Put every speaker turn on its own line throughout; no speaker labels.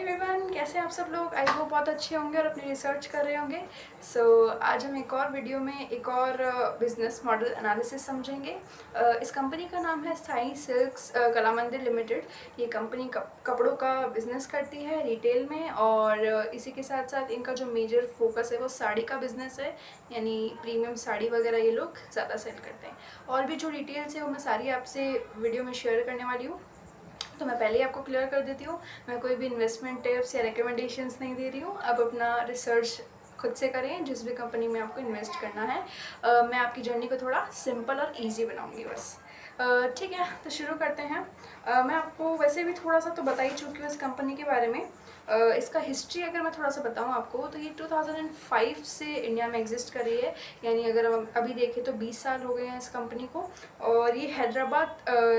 Everyone, कैसे हैं आप सब लोग। आई होप बहुत अच्छे होंगे और अपनी रिसर्च कर रहे होंगे। आज हम एक और वीडियो में एक और बिजनेस मॉडल एनालिसिस समझेंगे। इस कंपनी का नाम है साई सिल्क्स कलामंदिर लिमिटेड। ये कंपनी कपड़ों का बिजनेस करती है रिटेल में, और इसी के साथ साथ इनका जो मेजर फोकस है वो साड़ी का बिजनेस है, यानी प्रीमियम साड़ी वगैरह ये लोग ज़्यादा सेल करते हैं। और भी जो डिटेल्स है वो मैं सारी आपसे वीडियो में शेयर करने वाली हूँ। तो मैं पहले ही आपको क्लियर कर देती हूँ, मैं कोई भी इन्वेस्टमेंट टिप्स या रिकमेंडेशंस नहीं दे रही हूँ। आप अपना रिसर्च खुद से करें जिस भी कंपनी में आपको इन्वेस्ट करना है। मैं आपकी जर्नी को थोड़ा सिंपल और इजी बनाऊंगी बस। ठीक है, तो शुरू करते हैं। मैं आपको वैसे भी थोड़ा सा तो बता ही चुकी हूँ इस कंपनी के बारे में। इसका हिस्ट्री अगर मैं थोड़ा सा बताऊँ आपको, तो ये 2005 से इंडिया में एग्जिस्ट कर रही है। यानी अगर हम अभी देखें तो 20 साल हो गए हैं इस कंपनी को। और ये हैदराबाद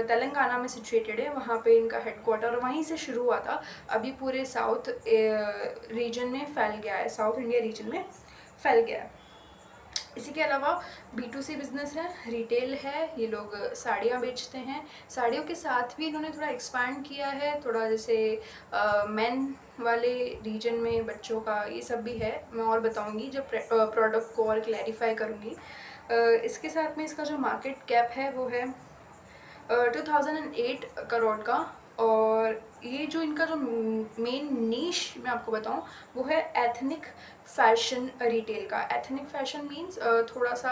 तेलंगाना में सिचुएटेड है, वहाँ पे इनका हेडक्वार्टर, और वहीं से शुरू हुआ था। अभी पूरे साउथ रीजन में फैल गया है, साउथ इंडिया रीजन में फैल गया है। इसी के अलावा B2C बिजनेस है, रिटेल है। ये लोग साड़ियाँ बेचते हैं। साड़ियों के साथ भी इन्होंने थोड़ा एक्सपैंड किया है, थोड़ा जैसे मेन वाले रीजन में बच्चों का ये सब भी है। मैं और बताऊंगी जब प्रोडक्ट को और क्लैरिफाई करूँगी। इसके साथ में इसका जो मार्केट कैप है वो है 2008 करोड़ का। और ये जो इनका जो मेन नीश मैं आपको बताऊं वो है एथनिक फैशन रिटेल का। एथनिक फैशन मीन्स थोड़ा सा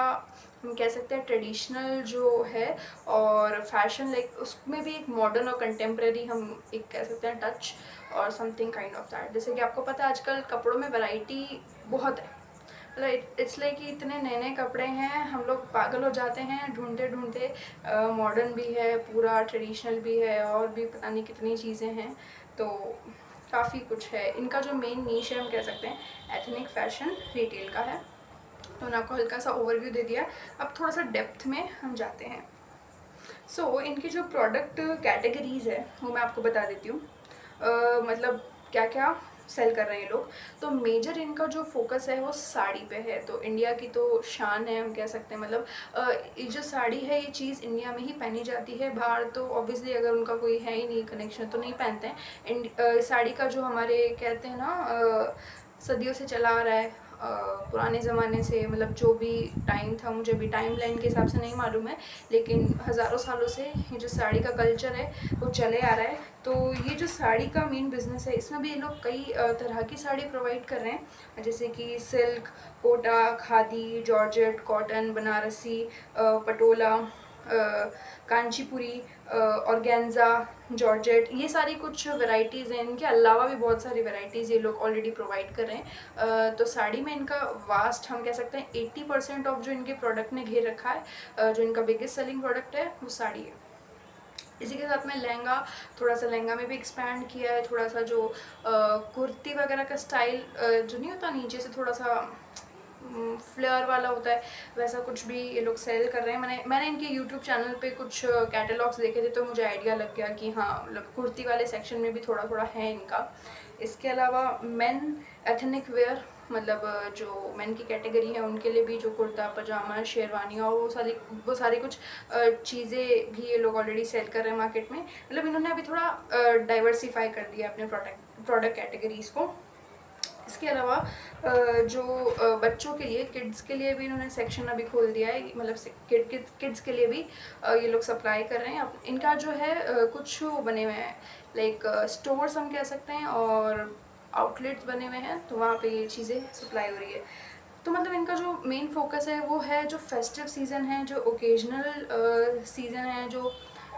हम कह सकते हैं ट्रेडिशनल जो है, और फैशन लाइक उसमें भी एक मॉडर्न और कंटेम्प्रेरी हम एक कह सकते हैं टच और समथिंग काइंड ऑफ दैट। जैसे कि आपको पता है आजकल कपड़ों में वैरायटी बहुत है। मतलब इट्स लाइक कि इतने नए नए कपड़े हैं, हम लोग पागल हो जाते हैं ढूंढते ढूंढते। मॉडर्न भी है, पूरा ट्रेडिशनल भी है, और भी पता नहीं कितनी चीज़ें हैं। तो काफ़ी कुछ है। इनका जो मेन नीश है हम कह सकते हैं एथनिक फैशन रिटेल का है। तो मैंने आपको हल्का सा ओवरव्यू दे दिया, अब थोड़ा सा डेप्थ में हम जाते हैं। इनकी जो प्रोडक्ट कैटेगरीज है वो मैं आपको बता देती हूँ। मतलब क्या क्या सेल कर रहे हैं ये लोग। तो मेजर इनका जो फोकस है वो साड़ी पे है। तो इंडिया की तो शान है हम कह सकते हैं। मतलब ये जो साड़ी है ये चीज़ इंडिया में ही पहनी जाती है, बाहर तो ऑब्वियसली अगर उनका कोई है ही नहीं कनेक्शन तो नहीं पहनते हैं। साड़ी का जो हमारे कहते हैं ना सदियों से चला आ रहा है, पुराने ज़माने से। मतलब जो भी टाइम था, मुझे भी टाइम लाइन के हिसाब से नहीं मालूम है, लेकिन हज़ारों सालों से ये जो साड़ी का कल्चर है वो चले आ रहा है। तो ये जो साड़ी का मेन बिजनेस है इसमें भी ये लोग कई तरह की साड़ी प्रोवाइड कर रहे हैं, जैसे कि silk, Kota, khadi, georgette, cotton, Banarasi, Patola, Kanchipuri, organza, georgette, ये सारी कुछ वैरायटीज़ हैं। इनके अलावा भी बहुत सारी वैरायटीज़ ये लोग ऑलरेडी प्रोवाइड कर रहे हैं। तो साड़ी में इनका वास्ट हम कह सकते हैं 80% ऑफ जो इनके प्रोडक्ट ने घेर रखा है। जो इनका बिगेस्ट सेलिंग प्रोडक्ट है वो साड़ी है। इसी के साथ में लहंगा, थोड़ा सा लहंगा में भी एक्सपैंड किया है। थोड़ा सा जो कुर्ती वगैरह का स्टाइल जो नहीं होता नीचे से थोड़ा सा फ्लेयर वाला होता है, वैसा कुछ भी ये लोग सेल कर रहे हैं। मैंने इनके यूट्यूब चैनल पे कुछ कैटलॉग्स देखे थे तो मुझे आइडिया लग गया कि हाँ, मतलब कुर्ती वाले सेक्शन में भी थोड़ा थोड़ा है इनका। इसके अलावा मेन एथनिक वेयर, मतलब जो मेन की कैटेगरी है उनके लिए भी जो कुर्ता पजामा शेरवानी और वो सारी कुछ चीज़ें भी ये लोग ऑलरेडी सेल कर रहे हैं मार्केट में। मतलब इन्होंने अभी थोड़ा डाइवर्सिफाई कर दिया अपने प्रोडक्ट कैटेगरीज़ को। इसके अलावा जो बच्चों के लिए, किड्स के लिए भी इन्होंने सेक्शन अभी खोल दिया है। मतलब किड्स के लिए भी ये लोग सप्लाई कर रहे हैं। इनका जो है कुछ बने हुए हैं लाइक स्टोर्स हम कह सकते हैं, और आउटलेट्स बने हुए हैं, तो वहाँ पे ये चीज़ें सप्लाई हो रही है। तो मतलब इनका जो मेन फोकस है वो है जो फेस्टिव सीज़न है, जो ओकेजनल सीज़न है, जो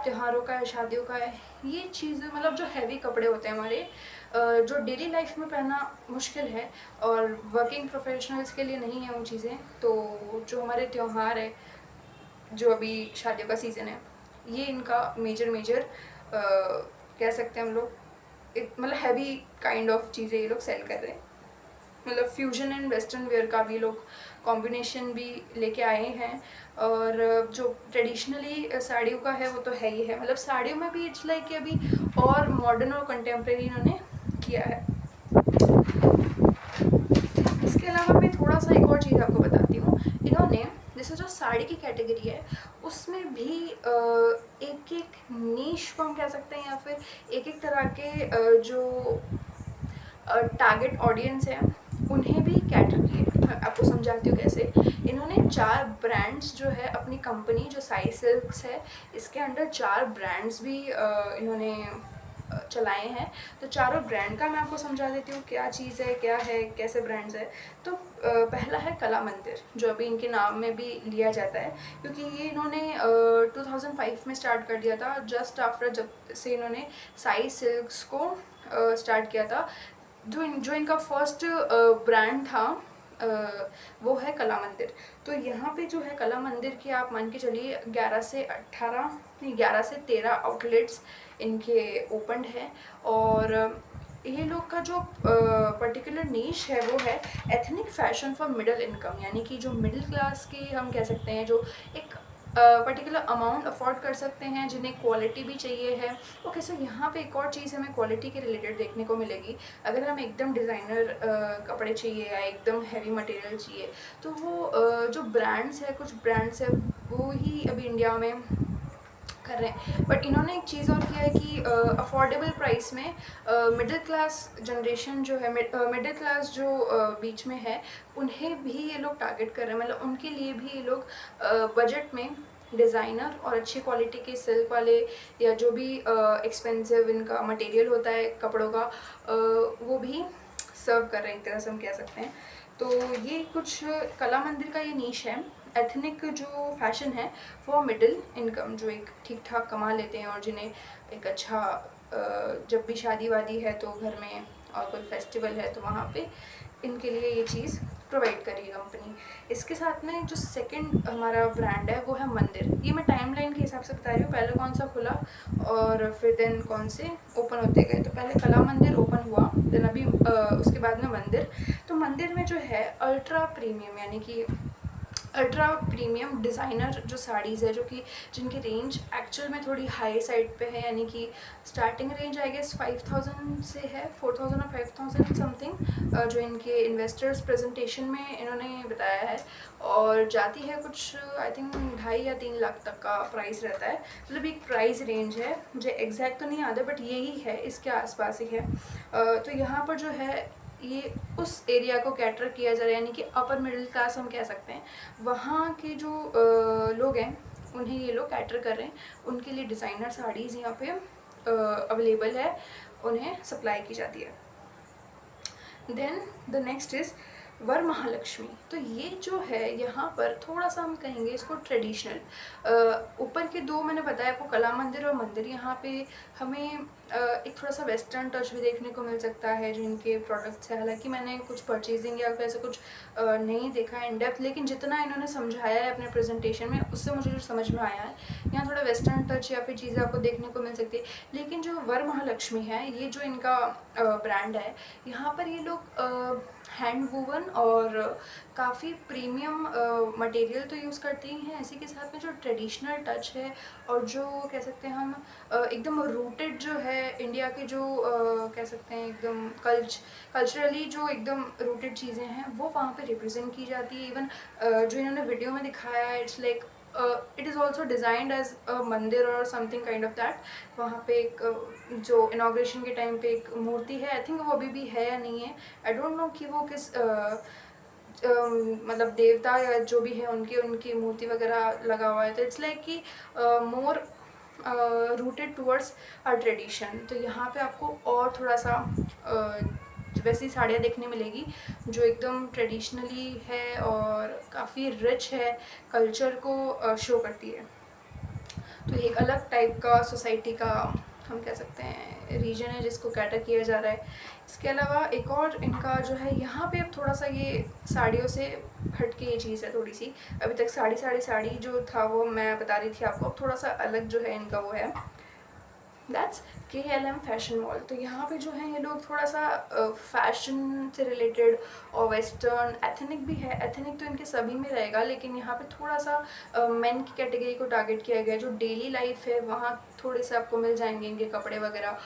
त्योहारों का है, शादियों का है, ये चीज़ें मतलब जो हैवी कपड़े होते हैं हमारे, जो डेली लाइफ में पहनना मुश्किल है और वर्किंग प्रोफेशनल्स के लिए नहीं है वो चीज़ें। तो जो हमारे त्यौहार है, जो अभी शादियों का सीज़न है, ये इनका मेजर कह सकते हैं हम लोग। मतलब हैवी काइंड ऑफ चीज़ें ये लोग सेल कर रहे हैं। मतलब फ्यूजन एंड वेस्टर्न वेयर का भी लोग कॉम्बिनेशन भी लेके आए हैं। और जो ट्रेडिशनली साड़ियों का है वो तो है ही है। मतलब साड़ियों में भी इट्स लाइक कि अभी और मॉडर्न और कंटेम्प्रेरी इन्होंने किया है। इसके अलावा मैं थोड़ा सा एक और चीज़ आपको बताती हूँ। इन्होंने जैसे जो साड़ी की कैटेगरी है उसमें भी एक एक नीश को हम कह सकते हैं, या फिर एक एक तरह के जो टारगेट ऑडियंस है उन्हें भी कैटर किए। मैं आपको समझाती हूँ कैसे। इन्होंने 4 ब्रांड्स जो है अपनी कंपनी जो साई सिल्क्स है इसके अंडर 4 ब्रांड्स भी इन्होंने चलाए हैं। तो चारों ब्रांड का मैं आपको समझा देती हूँ क्या चीज़ है, क्या है, कैसे ब्रांड्स है। तो पहला है कला मंदिर जो अभी इनके नाम में भी लिया जाता है, क्योंकि ये इन्होंने 2005 में स्टार्ट कर दिया था, जस्ट आफ्टर जब से इन्होंने साई सिल्क्स को स्टार्ट किया था। जो इनका फर्स्ट ब्रांड था वो है कला मंदिर। तो यहाँ पे जो है कला मंदिर की आप मान के चलिए 11 से 13 आउटलेट्स इनके ओपन है। और ये लोग का जो पर्टिकुलर नीश है वो है ethnic fashion for middle income, यानी कि जो मिडिल क्लास की हम कह सकते हैं, जो एक पर्टिकुलर अमाउंट अफोर्ड कर सकते हैं, जिन्हें क्वालिटी भी चाहिए है। ओके, सो यहाँ पे एक और चीज़ हमें क्वालिटी के रिलेटेड देखने को मिलेगी। अगर हम एकदम डिज़ाइनर कपड़े चाहिए या एकदम हैवी मटेरियल चाहिए तो वो जो ब्रांड्स है, कुछ ब्रांड्स है वो ही अभी इंडिया में कर रहे हैं। बट इन्होंने एक चीज़ और किया है कि अफोर्डेबल प्राइस में मिडिल क्लास जनरेशन जो है, मिडिल क्लास जो बीच में है, उन्हें भी ये लोग टारगेट कर रहे हैं। मतलब उनके लिए भी ये लोग बजट में डिज़ाइनर और अच्छी क्वालिटी के सिल्क वाले या जो भी एक्सपेंसिव इनका मटेरियल होता है कपड़ों का, वो भी सर्व कर रहे हैं, एक तरह से हम कह सकते हैं। तो ये कुछ कला मंदिर का ये नीश है। एथनिक जो फैशन है फॉर मिडिल इनकम, जो एक ठीक ठाक कमा लेते हैं और जिन्हें एक अच्छा जब भी शादी वादी है तो घर में और कोई फेस्टिवल है तो वहाँ पे इनके लिए ये चीज़ प्रोवाइड करी है कंपनी। इसके साथ में जो सेकंड हमारा ब्रांड है वो है मंदिर। ये मैं टाइमलाइन के हिसाब से बता रही हूँ, पहले कौन सा खुला और फिर देन कौन से ओपन होते गए। तो पहले कला मंदिर ओपन हुआ, देन अभी उसके बाद में मंदिर। तो मंदिर में जो है अल्ट्रा प्रीमियम, यानी कि अल्ट्रा प्रीमियम डिज़ाइनर जो साड़ीज़ है, जो कि जिनकी रेंज एक्चुअल में थोड़ी हाई साइड पे है, यानी कि स्टार्टिंग रेंज आई गेस 5000 से है, 4000 और 5000 समथिंग, जो इनके इन्वेस्टर्स प्रेजेंटेशन में इन्होंने बताया है। और जाती है कुछ आई थिंक 2.5 या 3 लाख तक का प्राइस रहता है। मतलब एक प्राइस रेंज है, मुझे एग्जैक्ट तो नहीं याद है बट यही है, इसके आसपास ही है। तो यहाँ पर जो है ये उस एरिया को कैटर किया जा रहा है, यानी कि अपर मिडिल क्लास हम कह सकते हैं। वहाँ के जो लोग हैं उन्हें ये लोग कैटर कर रहे हैं, उनके लिए डिज़ाइनर साड़ीज़ यहाँ पे अवेलेबल है, उन्हें सप्लाई की जाती है। देन द नेक्स्ट इज़ वर महालक्ष्मी। तो ये जो है यहाँ पर थोड़ा सा हम कहेंगे इसको ट्रेडिशनल। ऊपर के दो मैंने बताया आपको, कला मंदिर और मंदिर, यहाँ पे हमें एक थोड़ा सा वेस्टर्न टच भी देखने को मिल सकता है जो इनके प्रोडक्ट्स है। हालांकि मैंने कुछ परचेजिंग या फिर ऐसा कुछ नहीं देखा है इन डेप्थ, लेकिन जितना इन्होंने समझाया है अपने प्रेजेंटेशन में उससे मुझे जो समझ में आया है, यहाँ थोड़ा वेस्टर्न टच या फिर चीज़ें आपको देखने को मिल सकती है। लेकिन जो वर महालक्ष्मी है, ये जो इनका ब्रांड है, यहाँ पर ये लोग हैंड वूवन और काफ़ी प्रीमियम मटेरियल तो यूज़ करते ही हैं, इसी के साथ में जो ट्रेडिशनल टच है और जो कह सकते हैं हम एकदम रूटेड जो है इंडिया के, जो कह सकते हैं एकदम कल्चरली जो एकदम रूटेड चीज़ें हैं वो वहाँ पे रिप्रेजेंट की जाती है। इवन जो इन्होंने वीडियो में दिखाया है, it's like it is also designed as a mandir और समथिंग काइंड ऑफ दैट। वहाँ पे एक जो इनाग्रेशन के टाइम पे एक मूर्ति है, आई थिंक वो अभी भी है या नहीं है, आई डोंट नो कि वो किस मतलब देवता या जो भी है उनकी उनकी मूर्ति वगैरह लगा हुआ है। तो इट्स लाइक कि मोर रूटेड टूवर्ड्स आर ट्रेडिशन। तो यहाँ पे आपको और थोड़ा सा वैसी साड़ियाँ देखने मिलेगी जो एकदम ट्रेडिशनली है और काफ़ी रिच है, कल्चर को शो करती है। तो एक अलग टाइप का सोसाइटी का हम कह सकते हैं रीजन है जिसको कैटर किया जा रहा है। इसके अलावा एक और इनका जो है यहाँ पे अब थोड़ा सा ये साड़ियों से हट के ये चीज़ है थोड़ी सी। अभी तक साड़ी साड़ी साड़ी जो था वो मैं बता रही थी आपको, अब थोड़ा सा अलग जो है इनका वो है, दैट्स KLM फैशन मॉल। तो यहाँ पे जो है ये लोग थोड़ा सा फैशन से रिलेटेड और वेस्टर्न, एथनिक भी है, एथनिक तो इनके सभी में रहेगा, लेकिन यहाँ पे थोड़ा सा मेन की कैटेगरी को टारगेट किया गया है। जो डेली लाइफ है वहाँ थोड़े से आपको मिल जाएंगे इनके कपड़े वगैरह,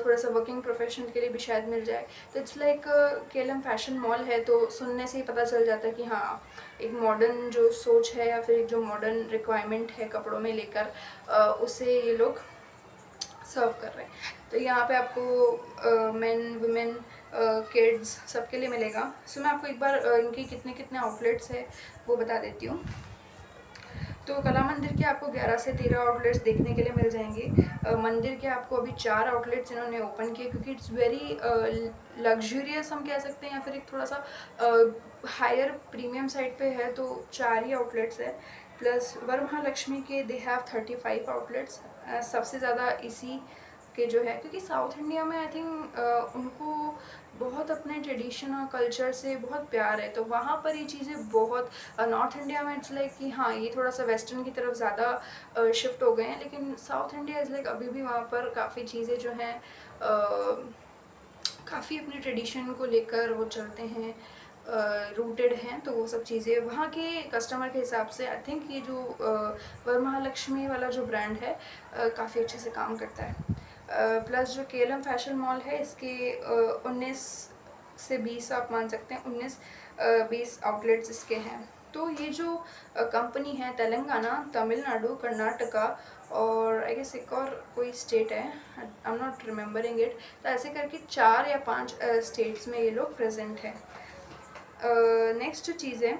थोड़ा सा वर्किंग प्रोफेशन के लिए भी शायद मिल जाए। तो it's like KLM fashion mall है, तो सुनने से ही पता चल जाता है कि हाँ एक मॉडर्न जो सोच है या फिर एक जो मॉडर्न रिक्वायरमेंट है कपड़ों में लेकर, उसे ये लोग सर्व कर रहे हैं। तो यहाँ पे आपको मेन वुमेन किड्स सबके लिए मिलेगा। सो मैं आपको एक बार इनके कितने कितने आउटलेट्स है वो बता देती हूँ। तो कला मंदिर के आपको 11 से 13 आउटलेट्स देखने के लिए मिल जाएंगे। मंदिर के आपको अभी 4 आउटलेट्स इन्होंने ओपन किए, क्योंकि इट्स वेरी लग्जूरियस हम कह सकते हैं, या फिर एक थोड़ा सा हायर प्रीमियम साइड पे है, तो 4 ही आउटलेट्स है। प्लस वरमहालक्ष्मी के दे हैव 35 आउटलेट्स। सबसे ज़्यादा इसी के जो है, क्योंकि साउथ इंडिया में आई थिंक उनको बहुत अपने ट्रेडिशन और कल्चर से बहुत प्यार है, तो वहाँ पर ये चीज़ें बहुत, नॉर्थ इंडिया में इट्स लाइक कि हाँ ये थोड़ा सा वेस्टर्न की तरफ ज़्यादा शिफ्ट हो गए हैं, लेकिन साउथ इंडिया इज़ लाइक अभी भी वहाँ पर काफ़ी चीज़ें जो हैं काफ़ी अपने ट्रेडिशन को लेकर वो चलते हैं, रूटेड हैं। तो वो सब चीज़ें वहाँ के कस्टमर के हिसाब से आई थिंक ये जो वरमहालक्ष्मी वाला जो ब्रांड है काफ़ी अच्छे से काम करता है। प्लस जो केलम फैशन मॉल है, इसके 19 से 20 आप मान सकते हैं, 19-20 आउटलेट्स इसके हैं। तो ये जो कंपनी है तेलंगाना, तमिलनाडु, कर्नाटका और आई गेस एक और कोई स्टेट है, I am not remembering it, तो ऐसे करके 4 या 5 स्टेट्स में ये लोग प्रेजेंट हैं। नेक्स्ट जो चीज़ है,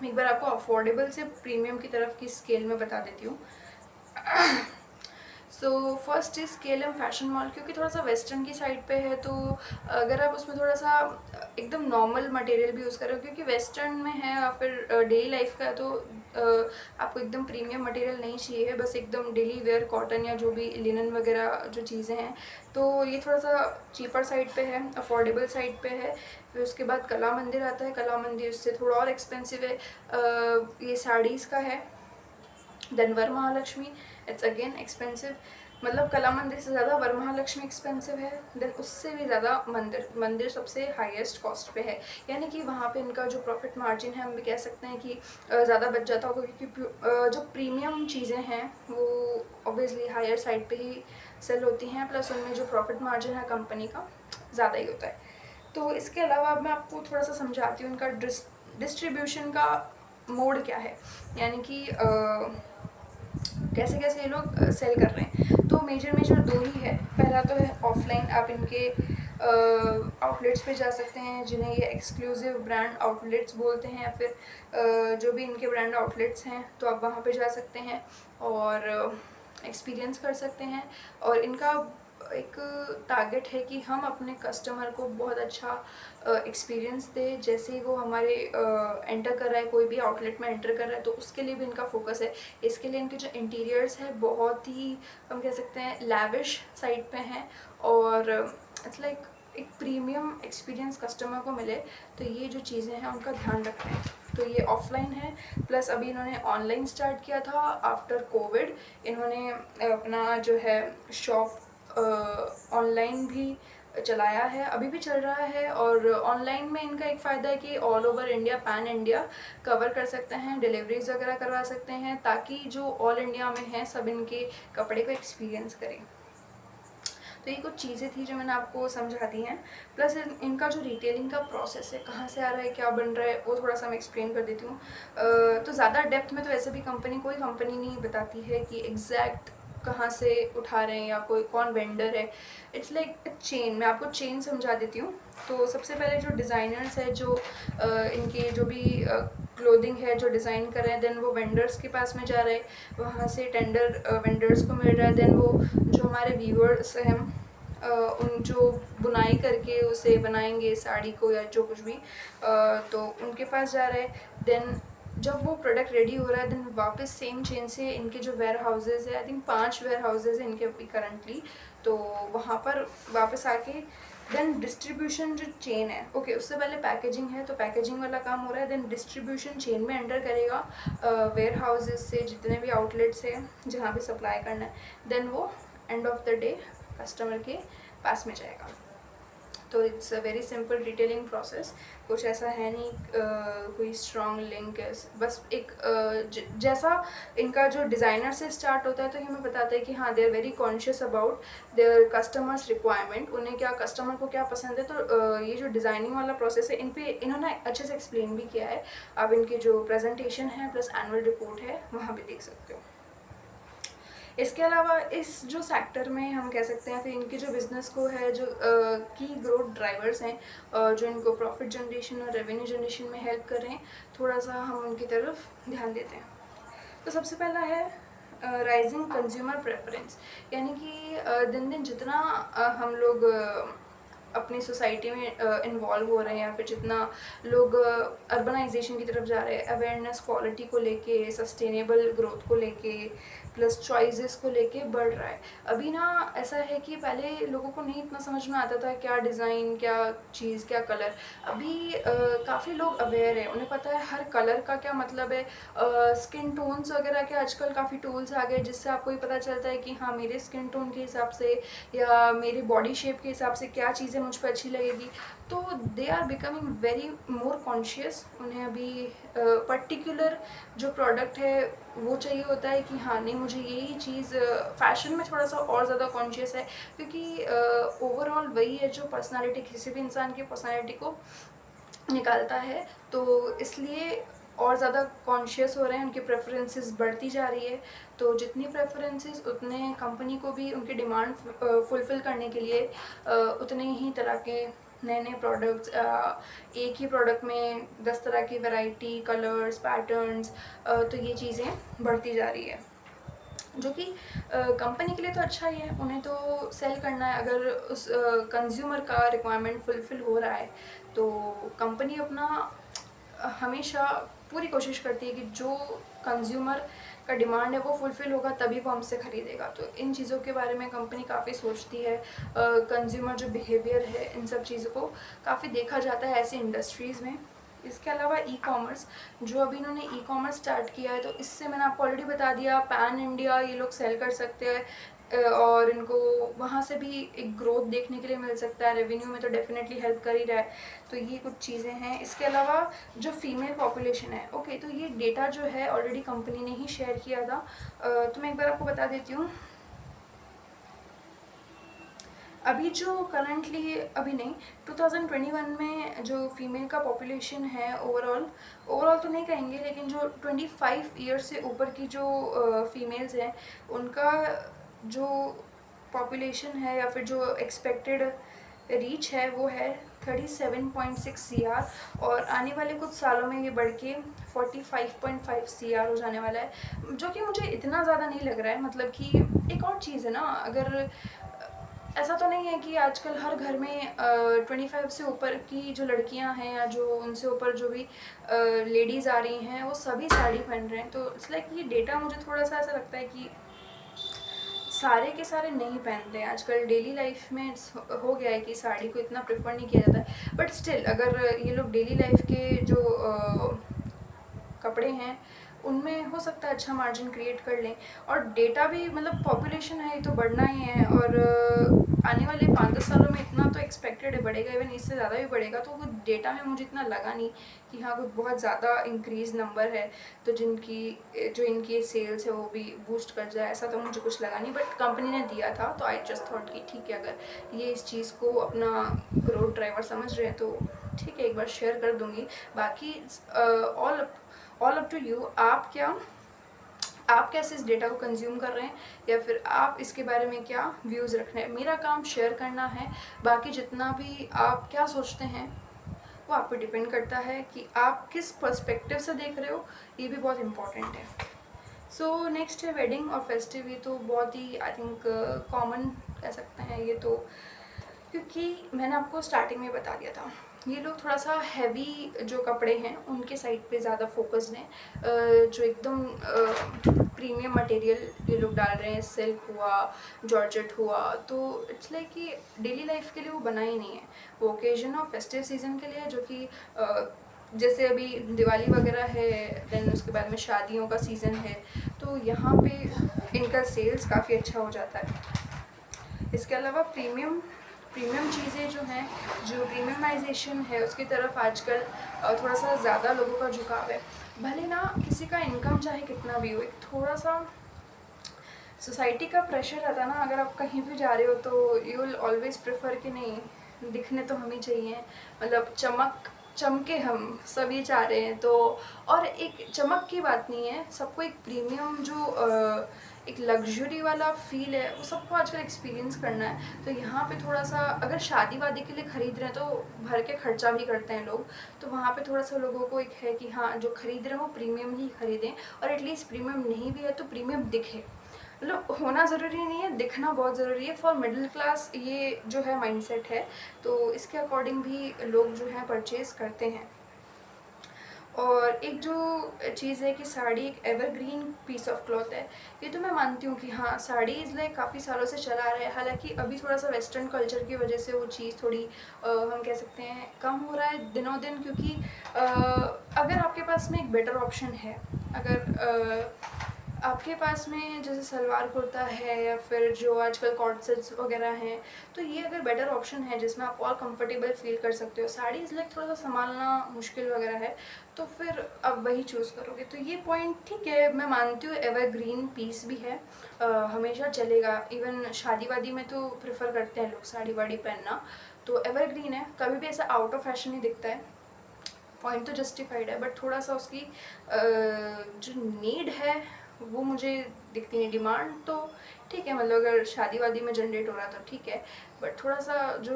मैं एक बार आपको अफोर्डेबल से प्रीमियम की तरफ की स्केल में बता देती हूँ। So first is Callum fashion mall, क्योंकि थोड़ा सा वेस्टर्न की साइड पे है, तो अगर आप उसमें थोड़ा सा एकदम नॉर्मल मटेरियल भी यूज़ कर रहे हो, क्योंकि वेस्टर्न में है या फिर डेली लाइफ का है, तो आपको एकदम प्रीमियम मटेरियल नहीं चाहिए है, बस एकदम डेली वेयर कॉटन या जो भी लिनन वगैरह जो चीज़ें हैं, तो ये थोड़ा सा चीपर साइड पे है, अफोर्डेबल साइड पे है। फिर उसके बाद कला मंदिर आता है, कला मंदिर उससे थोड़ा और एक्सपेंसिव है, ये साड़ीज़ का है। Then Varamahalakshmi, it's again expensive, मतलब कला मंदिर से ज़्यादा वरमहालक्ष्मी एक्सपेंसिव है। देन उससे भी ज़्यादा मंदिर सबसे हाईएस्ट कॉस्ट पे है, यानी कि वहाँ पे इनका जो प्रॉफिट मार्जिन है हम भी कह सकते हैं कि ज़्यादा बच जाता होगा, क्योंकि जो प्रीमियम चीज़ें हैं वो ऑब्वियसली हायर साइड पे ही सेल होती हैं, प्लस उनमें जो प्रॉफिट मार्जिन है कंपनी का ज़्यादा ही होता है। तो इसके अलावा अब मैं आपको थोड़ा सा समझाती हूँ इनका डिस्ट्रीब्यूशन का मोड क्या है, यानी कि कैसे कैसे ये लोग सेल कर रहे हैं। तो मेजर 2 ही है। पहला तो है ऑफलाइन, आप इनके आउटलेट्स पे जा सकते हैं, जिन्हें ये एक्सक्लूसिव ब्रांड आउटलेट्स बोलते हैं, या फिर जो भी इनके ब्रांड आउटलेट्स हैं, तो आप वहाँ पे जा सकते हैं और एक्सपीरियंस कर सकते हैं। और इनका एक टारगेट है कि हम अपने कस्टमर को बहुत अच्छा एक्सपीरियंस दें, जैसे ही वो हमारे एंटर कर रहा है, कोई भी आउटलेट में एंटर कर रहा है, तो उसके लिए भी इनका फोकस है। इसके लिए इनके जो इंटीरियर्स है बहुत ही, हम कह सकते हैं, लैविश साइड पे हैं, और इट्स लाइक एक प्रीमियम एक्सपीरियंस कस्टमर को मिले, तो ये जो चीज़ें हैं उनका ध्यान रखना है। तो ये ऑफलाइन है, प्लस अभी इन्होंने ऑनलाइन स्टार्ट किया था आफ्टर कोविड। इन्होंने अपना जो है शॉप ऑनलाइन भी चलाया है, अभी भी चल रहा है। और ऑनलाइन में इनका एक फ़ायदा है कि all over India, pan India cover कर सकते हैं, डिलीवरीज वगैरह करवा सकते हैं, ताकि जो ऑल इंडिया में हैं सब इनके कपड़े को एक्सपीरियंस करें। तो ये कुछ चीज़ें थी जो मैंने आपको समझा दी हैं। प्लस इनका जो रिटेलिंग का प्रोसेस है, कहाँ से आ रहा है, क्या बन रहा है, वो थोड़ा सा मैं एक्सप्लेन कर देती हूँ। तो ज़्यादा डेप्थ में तो ऐसे भी कोई कंपनी नहीं बताती है कि एग्जैक्ट कहाँ से उठा रहे हैं या कोई कौन वेंडर है। इट्स लाइक चेन, मैं आपको चेन समझा देती हूँ। तो सबसे पहले जो डिज़ाइनर्स है, जो इनके जो भी क्लोथिंग है जो डिज़ाइन कर रहे हैं, देन वो वेंडर्स के पास में जा रहे हैं, वहाँ से टेंडर वेंडर्स को मिल रहा है, देन वो जो हमारे व्यूअर्स हैं उन जो बुनाई करके उसे बनाएंगे साड़ी को या जो कुछ भी, तो उनके पास जा रहा है। देन जब वो प्रोडक्ट रेडी हो रहा है, देन वापस सेम चेन से इनके जो वेयर हाउसेज़ है, आई थिंक 5 वेयर हाउसेज़ हैं इनके अभी करंटली, तो वहाँ पर वापस आके देन डिस्ट्रीब्यूशन जो चेन है, ओके उससे पहले पैकेजिंग है, तो पैकेजिंग वाला काम हो रहा है, देन डिस्ट्रीब्यूशन चेन में एंटर करेगा वेयर हाउसेज से, जितने भी आउटलेट्स हैं जहाँ पे सप्लाई करना है, देन वो and of the day customer के पास में जाएगा। तो it's a very simple detailing process, कुछ ऐसा है नहीं कोई स्ट्रॉन्ग लिंक है, बस एक जैसा इनका जो डिज़ाइनर से स्टार्ट होता है, तो ये हमें बताता है कि हाँ they are very conscious about their customers requirement, उन्हें क्या कस्टमर को क्या पसंद है। तो ये जो डिज़ाइनिंग वाला प्रोसेस है, इन पे इन्होंने अच्छे से एक्सप्लेन भी किया है, आप इनकी जो प्रेजेंटेशन है प्लस एनुअल रिपोर्ट है वहाँ पे देख सकते हो। इसके अलावा इस जो सेक्टर में हम कह सकते हैं फिर इनके जो बिज़नेस को है जो की ग्रोथ ड्राइवर्स हैं जो इनको प्रॉफिट जनरेशन और रेवेन्यू जनरेशन में हेल्प कर रहे हैं, थोड़ा सा हम उनकी तरफ ध्यान देते हैं। तो सबसे पहला है राइजिंग कंज्यूमर प्रेफरेंस, यानी कि दिन दिन जितना हम लोग अपनी सोसाइटी में इन्वॉल्व हो रहे हैं या फिर जितना लोग अर्बनाइजेशन की तरफ जा रहे हैं, अवेयरनेस क्वालिटी को लेके, सस्टेनेबल ग्रोथ को लेके, प्लस चॉइसेस को लेके बढ़ रहा है। अभी ना ऐसा है कि पहले लोगों को नहीं इतना समझ में आता था क्या डिज़ाइन, क्या चीज़, क्या कलर। अभी काफ़ी लोग अवेयर है, उन्हें पता है हर कलर का क्या मतलब है। स्किन टोन्स वगैरह के आजकल काफ़ी टूल्स आ गए जिससे आपको ये पता चलता है कि हाँ मेरे स्किन टोन के हिसाब से या मेरी बॉडी शेप के हिसाब से क्या चीज़ें मुझ पर अच्छी लगेगी। तो they are becoming very more conscious. उन्हें अभी पर्टिकुलर जो प्रोडक्ट है वो चाहिए होता है कि हाँ नहीं मुझे यही चीज़ फैशन में थोड़ा सा और ज़्यादा कॉन्शियस है, क्योंकि ओवरऑल वही है जो पर्सनालिटी किसी भी इंसान की पर्सनालिटी को निकालता है। तो इसलिए और ज़्यादा कॉन्शियस हो रहे हैं, उनकी प्रेफरेंसेस बढ़ती जा रही है। तो जितनी प्रेफरेंसेस उतने कंपनी को भी उनकी डिमांड फुलफ़िल करने के लिए उतने ही तरह के नए नए प्रोडक्ट्स, एक ही प्रोडक्ट में 10 तरह की वैरायटी, कलर्स, पैटर्न्स, तो ये चीज़ें बढ़ती जा रही है, जो कि कंपनी के लिए तो अच्छा ही है, उन्हें तो सेल करना है। अगर उस कंज्यूमर का रिक्वायरमेंट फुलफ़िल हो रहा है तो कंपनी अपना हमेशा पूरी कोशिश करती है कि जो कंज्यूमर का डिमांड है वो फुलफ़िल होगा तभी वो हमसे ख़रीदेगा। तो इन चीज़ों के बारे में कंपनी काफ़ी सोचती है। कंज्यूमर जो बिहेवियर है इन सब चीज़ों को काफ़ी देखा जाता है ऐसी इंडस्ट्रीज़ में। इसके अलावा ई कॉमर्स, जो अभी इन्होंने ई कॉमर्स स्टार्ट किया है, तो इससे मैंने आपको ऑलरेडी बता दिया पैन इंडिया ये लोग सेल कर सकते हैं और इनको वहाँ से भी एक ग्रोथ देखने के लिए मिल सकता है। रेवेन्यू में तो डेफिनेटली हेल्प कर ही रहा है। तो ये कुछ चीज़ें हैं। इसके अलावा जो फीमेल पॉपुलेशन है, ओके, तो ये डेटा जो है ऑलरेडी कंपनी ने ही शेयर किया था। तो मैं एक बार आपको बता देती हूँ। अभी जो करंटली, अभी नहीं, 2021 में जो फीमेल का पॉपुलेशन है ओवरऑल तो नहीं कहेंगे, लेकिन जो 25 ईयर्स से ऊपर की जो फीमेल्स हैं उनका जो पॉपुलेशन है या फिर जो एक्सपेक्टेड रीच है वो है 37.6 CR, और आने वाले कुछ सालों में ये बढ़ के 45.5 CR हो जाने वाला है, जो कि मुझे इतना ज़्यादा नहीं लग रहा है। मतलब कि एक और चीज़ है ना, अगर ऐसा तो नहीं है कि आजकल हर घर में 25 से ऊपर की जो लड़कियां हैं या जो उनसे ऊपर जो भी लेडीज़ आ रही हैं वो सभी साड़ी पहन रहे हैं। तो इट्स लाइक ये डेटा मुझे थोड़ा सा ऐसा लगता है कि सारे के सारे नहीं पहनते हैं आजकल। डेली लाइफ में हो गया है कि साड़ी को इतना प्रेफर नहीं किया जाता है, बट स्टिल अगर ये लोग डेली लाइफ के जो कपड़े हैं उनमें हो सकता है अच्छा मार्जिन क्रिएट कर लें। और डेटा भी, मतलब पॉपुलेशन है ये तो बढ़ना ही है, और आने वाले 5-10 सालों में इतना तो एक्सपेक्टेड है बढ़ेगा, इवन इससे ज़्यादा भी बढ़ेगा। तो कुछ डेटा में मुझे इतना लगा नहीं कि हाँ कुछ बहुत ज़्यादा इंक्रीज़ नंबर है तो जो इनकी सेल्स है वो भी बूस्ट कर जाए, ऐसा तो मुझे कुछ लगा नहीं। बट कंपनी ने दिया था तो आई जस्ट थॉट कि ठीक है, अगर ये इस चीज़ को अपना ग्रोथ ड्राइवर समझ रहे हैं तो ठीक है, एक बार शेयर कर दूँगी। बाकी ऑल अप टू यू, आप कैसे इस डेटा को कंज्यूम कर रहे हैं या फिर आप इसके बारे में क्या व्यूज़ रख रहे हैं। मेरा काम शेयर करना है, बाकी जितना भी आप क्या सोचते हैं वो आप पे डिपेंड करता है कि आप किस पर्सपेक्टिव से देख रहे हो, ये भी बहुत इम्पॉर्टेंट है। सो नेक्स्ट है वेडिंग और फेस्टिव। ये तो बहुत ही आई थिंक कॉमन कह सकते हैं ये तो, क्योंकि मैंने आपको स्टार्टिंग में बता दिया था ये लोग थोड़ा सा हैवी जो कपड़े हैं उनके साइड पे ज़्यादा फोकस्ड हैं। जो एकदम प्रीमियम मटेरियल ये लोग डाल रहे हैं, सिल्क हुआ, जॉर्जेट हुआ, तो इट्स लाइक कि डेली लाइफ के लिए वो बना ही नहीं है, वो ओकेजन और फेस्टिव सीज़न के लिए है, जो कि जैसे अभी दिवाली वगैरह है, देन उसके बाद में शादियों का सीज़न है, तो यहाँ पे इनका सेल्स काफ़ी अच्छा हो जाता है। इसके अलावा प्रीमियम चीज़ें जो हैं, जो प्रीमियमाइजेशन है उसकी तरफ आजकल थोड़ा सा ज़्यादा लोगों का झुकाव है। भले ना किसी का इनकम चाहे कितना भी हो, एक थोड़ा सा सोसाइटी का प्रेशर रहता है ना, अगर आप कहीं भी जा रहे हो तो यू विल ऑलवेज प्रेफर कि नहीं दिखने तो हम ही चाहिए, मतलब चमके हम सब ये चाह रहे हैं। तो और एक चमक की बात नहीं है, सबको एक प्रीमियम जो एक लग्जरी वाला फ़ील है वो सबको आजकल एक्सपीरियंस करना है। तो यहाँ पे थोड़ा-सा अगर शादी-वादी के लिए ख़रीद रहे हैं तो भर के खर्चा भी करते हैं लोग, तो वहाँ पे थोड़ा-सा लोगों को एक है कि हाँ, जो खरीद रहे हैं वो प्रीमियम ही खरीदें, और एटलीस्ट प्रीमियम नहीं भी है तो प्रीमियम दिखे। मतलब होना ज़रूरी नहीं है, दिखना बहुत ज़रूरी है। फॉर मिडिल क्लास ये जो है माइंडसेट है, तो इसके अकॉर्डिंग भी लोग जो है परचेज़ करते हैं। और एक जो चीज़ है कि साड़ी एक एवरग्रीन पीस ऑफ क्लॉथ है, ये तो मैं मानती हूँ कि हाँ, साड़ी इज़ लाइक काफ़ी सालों से चला आ रहा है। हालाँकि अभी थोड़ा-सा वेस्टर्न कल्चर की वजह से वो चीज़ थोड़ी हम कह सकते हैं कम हो रहा है दिनों-दिन, क्योंकि अगर आपके पास में एक बेटर ऑप्शन है, अगर आपके पास में जैसे सलवार कुर्ता है या फिर जो आजकल कॉर्ड सेट्स वगैरह हैं, तो ये अगर बेटर ऑप्शन है जिसमें आप और कंफर्टेबल फील कर सकते हो, साड़ी इज़ लाइक थोड़ा सा संभालना मुश्किल वगैरह है, तो फिर आप वही चूज़ करोगे। तो ये पॉइंट ठीक है, मैं मानती हूँ एवरग्रीन पीस भी है, हमेशा चलेगा। इवन शादी वादी में तो प्रेफर करते हैं लोग साड़ी वाड़ी पहनना, तो एवरग्रीन है, कभी भी ऐसा आउट ऑफ फैशन नहीं दिखता है। पॉइंट तो जस्टिफाइड है, बट थोड़ा सा उसकी जो नीड है वो मुझे दिखती नहीं। डिमांड तो ठीक है, मतलब अगर शादी वादी में जनरेट हो रहा तो ठीक है, बट थोड़ा सा जो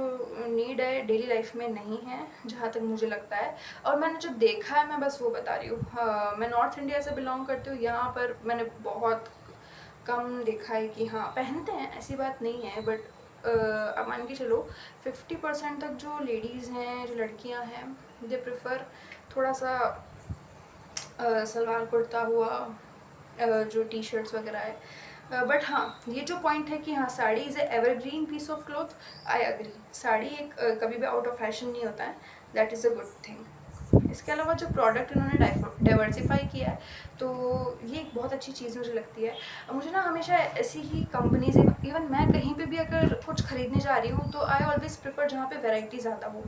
नीड है डेली लाइफ में नहीं है, जहाँ तक मुझे लगता है। और मैंने जो देखा है मैं बस वो बता रही हूँ। मैं नॉर्थ इंडिया से बिलोंग करती हूँ, यहाँ पर मैंने बहुत कम देखा है कि हाँ पहनते हैं, ऐसी बात नहीं है, बट अब मान के चलो 50% तक जो लेडीज़ हैं, जो लड़कियां हैं, दे प्रेफर थोड़ा सा सलवार कुर्ता हुआ, जो टी शर्ट्स वगैरह है। बट हाँ, ये जो पॉइंट है कि हाँ sari is a evergreen piece of cloth, I agree. Sari एक कभी भी आउट ऑफ फैशन नहीं होता है, that is a good thing. इसके अलावा जो प्रोडक्ट इन्होंने डाइवर्सिफाई किया है, तो ये एक बहुत अच्छी चीज़ मुझे लगती है। मुझे ना हमेशा ऐसी ही कंपनीज, इवन मैं कहीं पे भी अगर कुछ खरीदने जा रही हूँ तो आई ऑलवेज़ प्रेफर जहाँ पे वैरायटी ज़्यादा हो,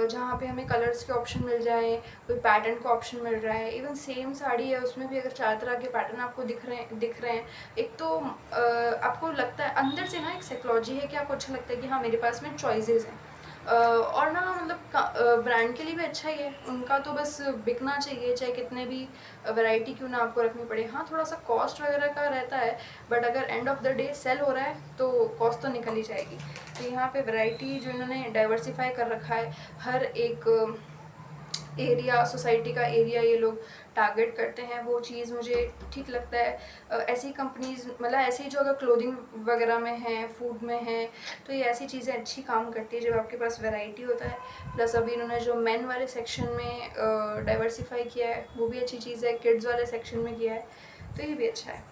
जहाँ पे हमें कलर्स के ऑप्शन मिल जाए, कोई पैटर्न का ऑप्शन मिल रहा है। इवन सेम साड़ी है, उसमें भी अगर 4 तरह के पैटर्न आपको दिख रहे हैं, एक तो आपको लगता है अंदर से ना, एक साइकोलॉजी है कि आपको अच्छा लगता है कि हाँ मेरे पास में चॉइसेस हैं। और ना मतलब ब्रांड के लिए भी अच्छा ही है, उनका तो बस बिकना चाहिए, चाहे कितने भी वैरायटी क्यों ना आपको रखनी पड़े। हाँ, थोड़ा सा कॉस्ट वगैरह का रहता है, बट अगर end of the day sale हो रहा है तो कॉस्ट तो निकल ही जाएगी। तो यहाँ पे वैरायटी जो इन्होंने डाइवर्सिफाई कर रखा है, हर एक एरिया, सोसाइटी का एरिया ये लोग टारगेट करते हैं, वो चीज़ मुझे ठीक लगता है। ऐसी कंपनीज, मतलब ऐसी जो अगर क्लोथिंग वगैरह में है, फूड में है, तो ये ऐसी चीज़ें अच्छी काम करती है जब आपके पास वैरायटी होता है। प्लस अभी इन्होंने जो मेन वाले सेक्शन में डाइवर्सिफाई किया है, वो भी अच्छी चीज़ है। किड्स वाले सेक्शन में किया है, तो ये भी अच्छा है।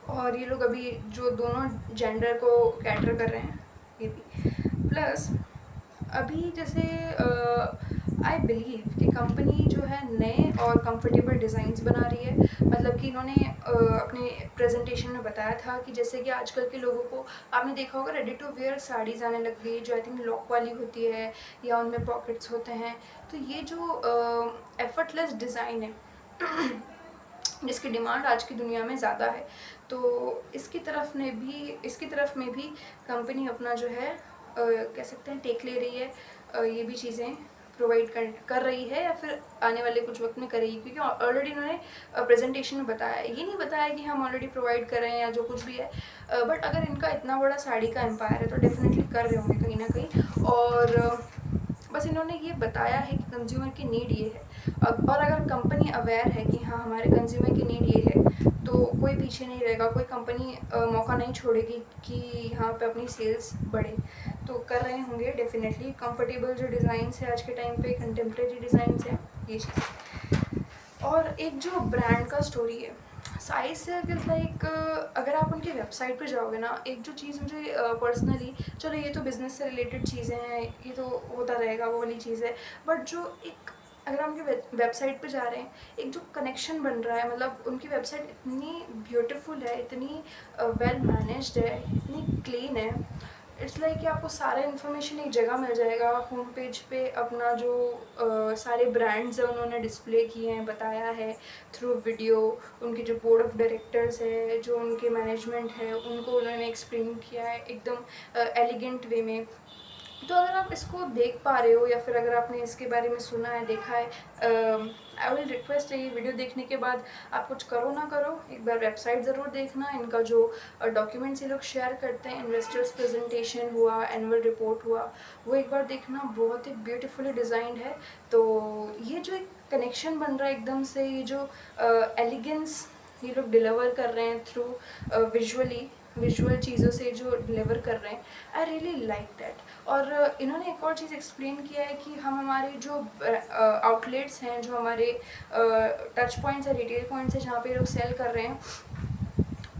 और ये लोग अभी जो दोनों जेंडर को कैटर कर रहे हैं, ये भी। प्लस अभी जैसे आई बिलीव कि कंपनी जो है नए और कंफर्टेबल डिज़ाइंस बना रही है। मतलब कि इन्होंने अपने प्रेजेंटेशन में बताया था कि जैसे कि आजकल के लोगों को, आपने देखा होगा रेडी टू वेयर साड़ीज़ आने लग गई, जो आई थिंक लॉक वाली होती है या उनमें पॉकेट्स होते हैं। तो ये जो एफर्टलेस डिज़ाइन है जिसकी डिमांड आज की दुनिया में ज़्यादा है, तो इसकी तरफ में भी कंपनी अपना जो है कह सकते हैं टेक ले रही है। ये भी चीज़ें प्रोवाइड कर रही है, या फिर आने वाले कुछ वक्त में करेगी, क्योंकि ऑलरेडी उन्होंने प्रेजेंटेशन में बताया है। ये नहीं बताया कि हम ऑलरेडी प्रोवाइड कर रहे हैं या जो कुछ भी है, बट अगर इनका इतना बड़ा साड़ी का एम्पायर है तो डेफिनेटली कर रहे होंगे कहीं ना कहीं। और बस इन्होंने ये बताया है कि कंज्यूमर की नीड ये है। और अगर कंपनी अवेयर है कि हाँ हमारे कंज्यूमर की नीड ये है, तो कोई पीछे नहीं रहेगा, कोई कंपनी मौका नहीं छोड़ेगी कि यहाँ पे अपनी सेल्स बढ़े। तो कर रहे होंगे डेफिनेटली। कंफर्टेबल जो डिज़ाइंस है आज के टाइम पे, कंटेम्प्रेरी डिज़ाइंस है, ये चीज़। और एक जो ब्रांड का स्टोरी है, साइज से अगर लाइक अगर आप उनकी वेबसाइट पे जाओगे ना, एक जो चीज़ मुझे पर्सनली, चलो ये तो बिज़नेस से रिलेटेड चीज़ें हैं, ये तो होता रहेगा, वो वाली चीज़ है, बट जो एक अगर हम उनकी वेबसाइट पे जा रहे हैं, एक जो कनेक्शन बन रहा है, मतलब उनकी वेबसाइट इतनी ब्यूटीफुल है, इतनी वेल मैनेज्ड है, इतनी क्लीन है। इट्स लाइक कि आपको सारा इन्फॉर्मेशन एक जगह मिल जाएगा। होम पेज पे अपना जो सारे ब्रांड्स हैं उन्होंने डिस्प्ले किए हैं, बताया है थ्रू वीडियो। उनके जो बोर्ड ऑफ डायरेक्टर्स है, जो उनके मैनेजमेंट है, उनको उन्होंने एक्सप्लेन किया है एकदम एलिगेंट वे में। तो अगर आप इसको देख पा रहे हो या फिर अगर आपने इसके बारे में सुना है, देखा है, आई विल रिक्वेस्ट ये वीडियो देखने के बाद आप कुछ करो ना करो, एक बार वेबसाइट ज़रूर देखना। इनका जो डॉक्यूमेंट्स ये लोग शेयर करते हैं, इन्वेस्टर्स प्रेजेंटेशन हुआ, एनुअल रिपोर्ट हुआ, वो एक बार देखना, बहुत ही ब्यूटीफुली डिज़ाइंड है। तो ये जो एक कनेक्शन बन रहा है एकदम से, ये जो एलिगेंस ये लोग डिलीवर कर रहे हैं थ्रू विजुअल चीज़ों से जो डिलीवर कर रहे हैं, आई रियली लाइक दैट। और इन्होंने एक और चीज़ एक्सप्लेन किया है कि हम हमारे जो आउटलेट्स हैं, जो हमारे टच पॉइंट्स है, रिटेल पॉइंट्स है, जहाँ पे लोग सेल कर रहे हैं,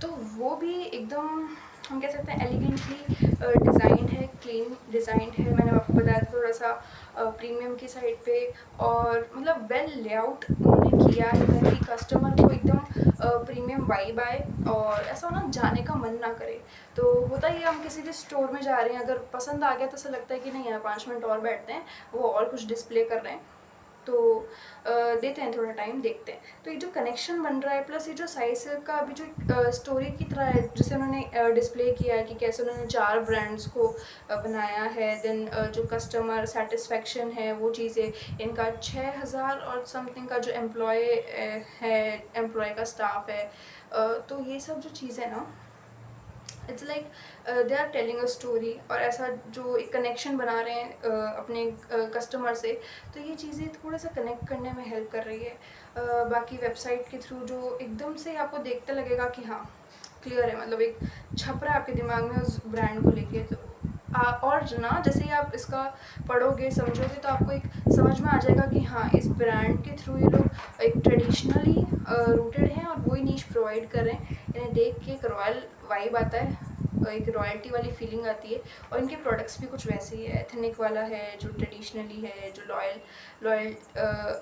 तो वो भी एकदम हम कह सकते हैं एलिगेंटली डिज़ाइन है, क्लीन डिज़ाइन है। मैंने आपको बताया था थोड़ा सा प्रीमियम की साइड पे, और मतलब वेल लेआउट उन्होंने किया है ताकि कस्टमर को एकदम प्रीमियम वाइब आए और ऐसा ना जाने का मन ना करे। तो होता ही है, हम किसी भी स्टोर में जा रहे हैं, अगर पसंद आ गया तो ऐसा लगता है कि नहीं यार 5 मिनट और बैठते हैं, वो और कुछ डिस्प्ले कर रहे हैं, तो देते हैं थोड़ा टाइम, देखते हैं। तो ये जो कनेक्शन बन रहा है, प्लस ये जो साइज का अभी जो स्टोरी की तरह है, जिसे उन्होंने डिस्प्ले किया है कि कैसे उन्होंने 4 ब्रांड्स को बनाया है, देन जो कस्टमर सेटिस्फेक्शन है वो चीज़ें, इनका 6000 और समथिंग का जो एम्प्लॉय का स्टाफ है, तो ये सब जो चीज़ें ना, it's like they are telling a story, और ऐसा जो एक कनेक्शन बना रहे हैं अपने कस्टमर से, तो ये चीज़ें थोड़ा सा कनेक्ट करने में हेल्प कर रही है। बाकी वेबसाइट के थ्रू जो एकदम से आपको देखते लगेगा कि हाँ क्लियर है, मतलब एक छप रहा है आपके दिमाग में उस ब्रांड को लेके। तो और जो ना, जैसे ही आप इसका पढ़ोगे समझोगे तो आपको एक समझ में आ जाएगा कि हाँ इस ब्रांड के थ्रू ये लोग एक ट्रेडिशनली रूटेड हैं और वही नीश प्रोवाइड कर रहे हैं। इन्हें देख के एक रॉयल वाइब आता है, एक रॉयल्टी वाली फीलिंग आती है, और इनके प्रोडक्ट्स भी कुछ वैसे ही है, एथनिक वाला है, जो ट्रेडिशनली है, जो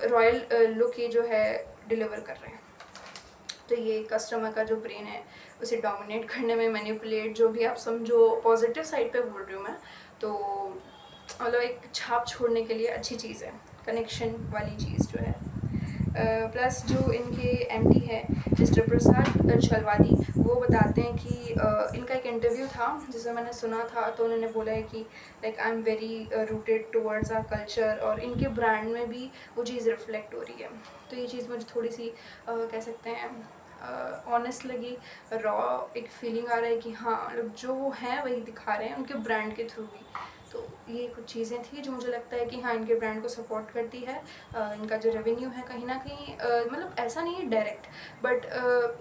रॉयल लुक ये जो है डिलीवर कर रहे हैं। तो ये कस्टमर का जो ब्रेन है उसे डोमिनेट करने में, मैनिपुलेट, जो भी आप समझो, पॉजिटिव साइड पे बोल रही हूँ मैं, तो मतलब एक छाप छोड़ने के लिए अच्छी चीज़ है कनेक्शन वाली चीज़ जो है। प्लस जो इनके एमडी है मिस्टर प्रसाद छलवादी, वो बताते हैं कि इनका एक इंटरव्यू था जिसे मैंने सुना था, तो उन्होंने बोला है कि like I am very rooted towards our culture, और इनके ब्रांड में भी वो चीज़ रिफ्लेक्ट हो रही है। तो ये चीज़ मुझे थोड़ी सी कह सकते हैं ऑनेस्ट लगी, रॉ एक फीलिंग आ रहा है कि हाँ मतलब जो वो हैं वही दिखा रहे हैं उनके ब्रांड के थ्रू भी। तो ये कुछ चीज़ें थी जो मुझे लगता है कि हाँ इनके ब्रांड को सपोर्ट करती है। इनका जो रेवेन्यू है कहीं ना कहीं मतलब ऐसा नहीं है डायरेक्ट, बट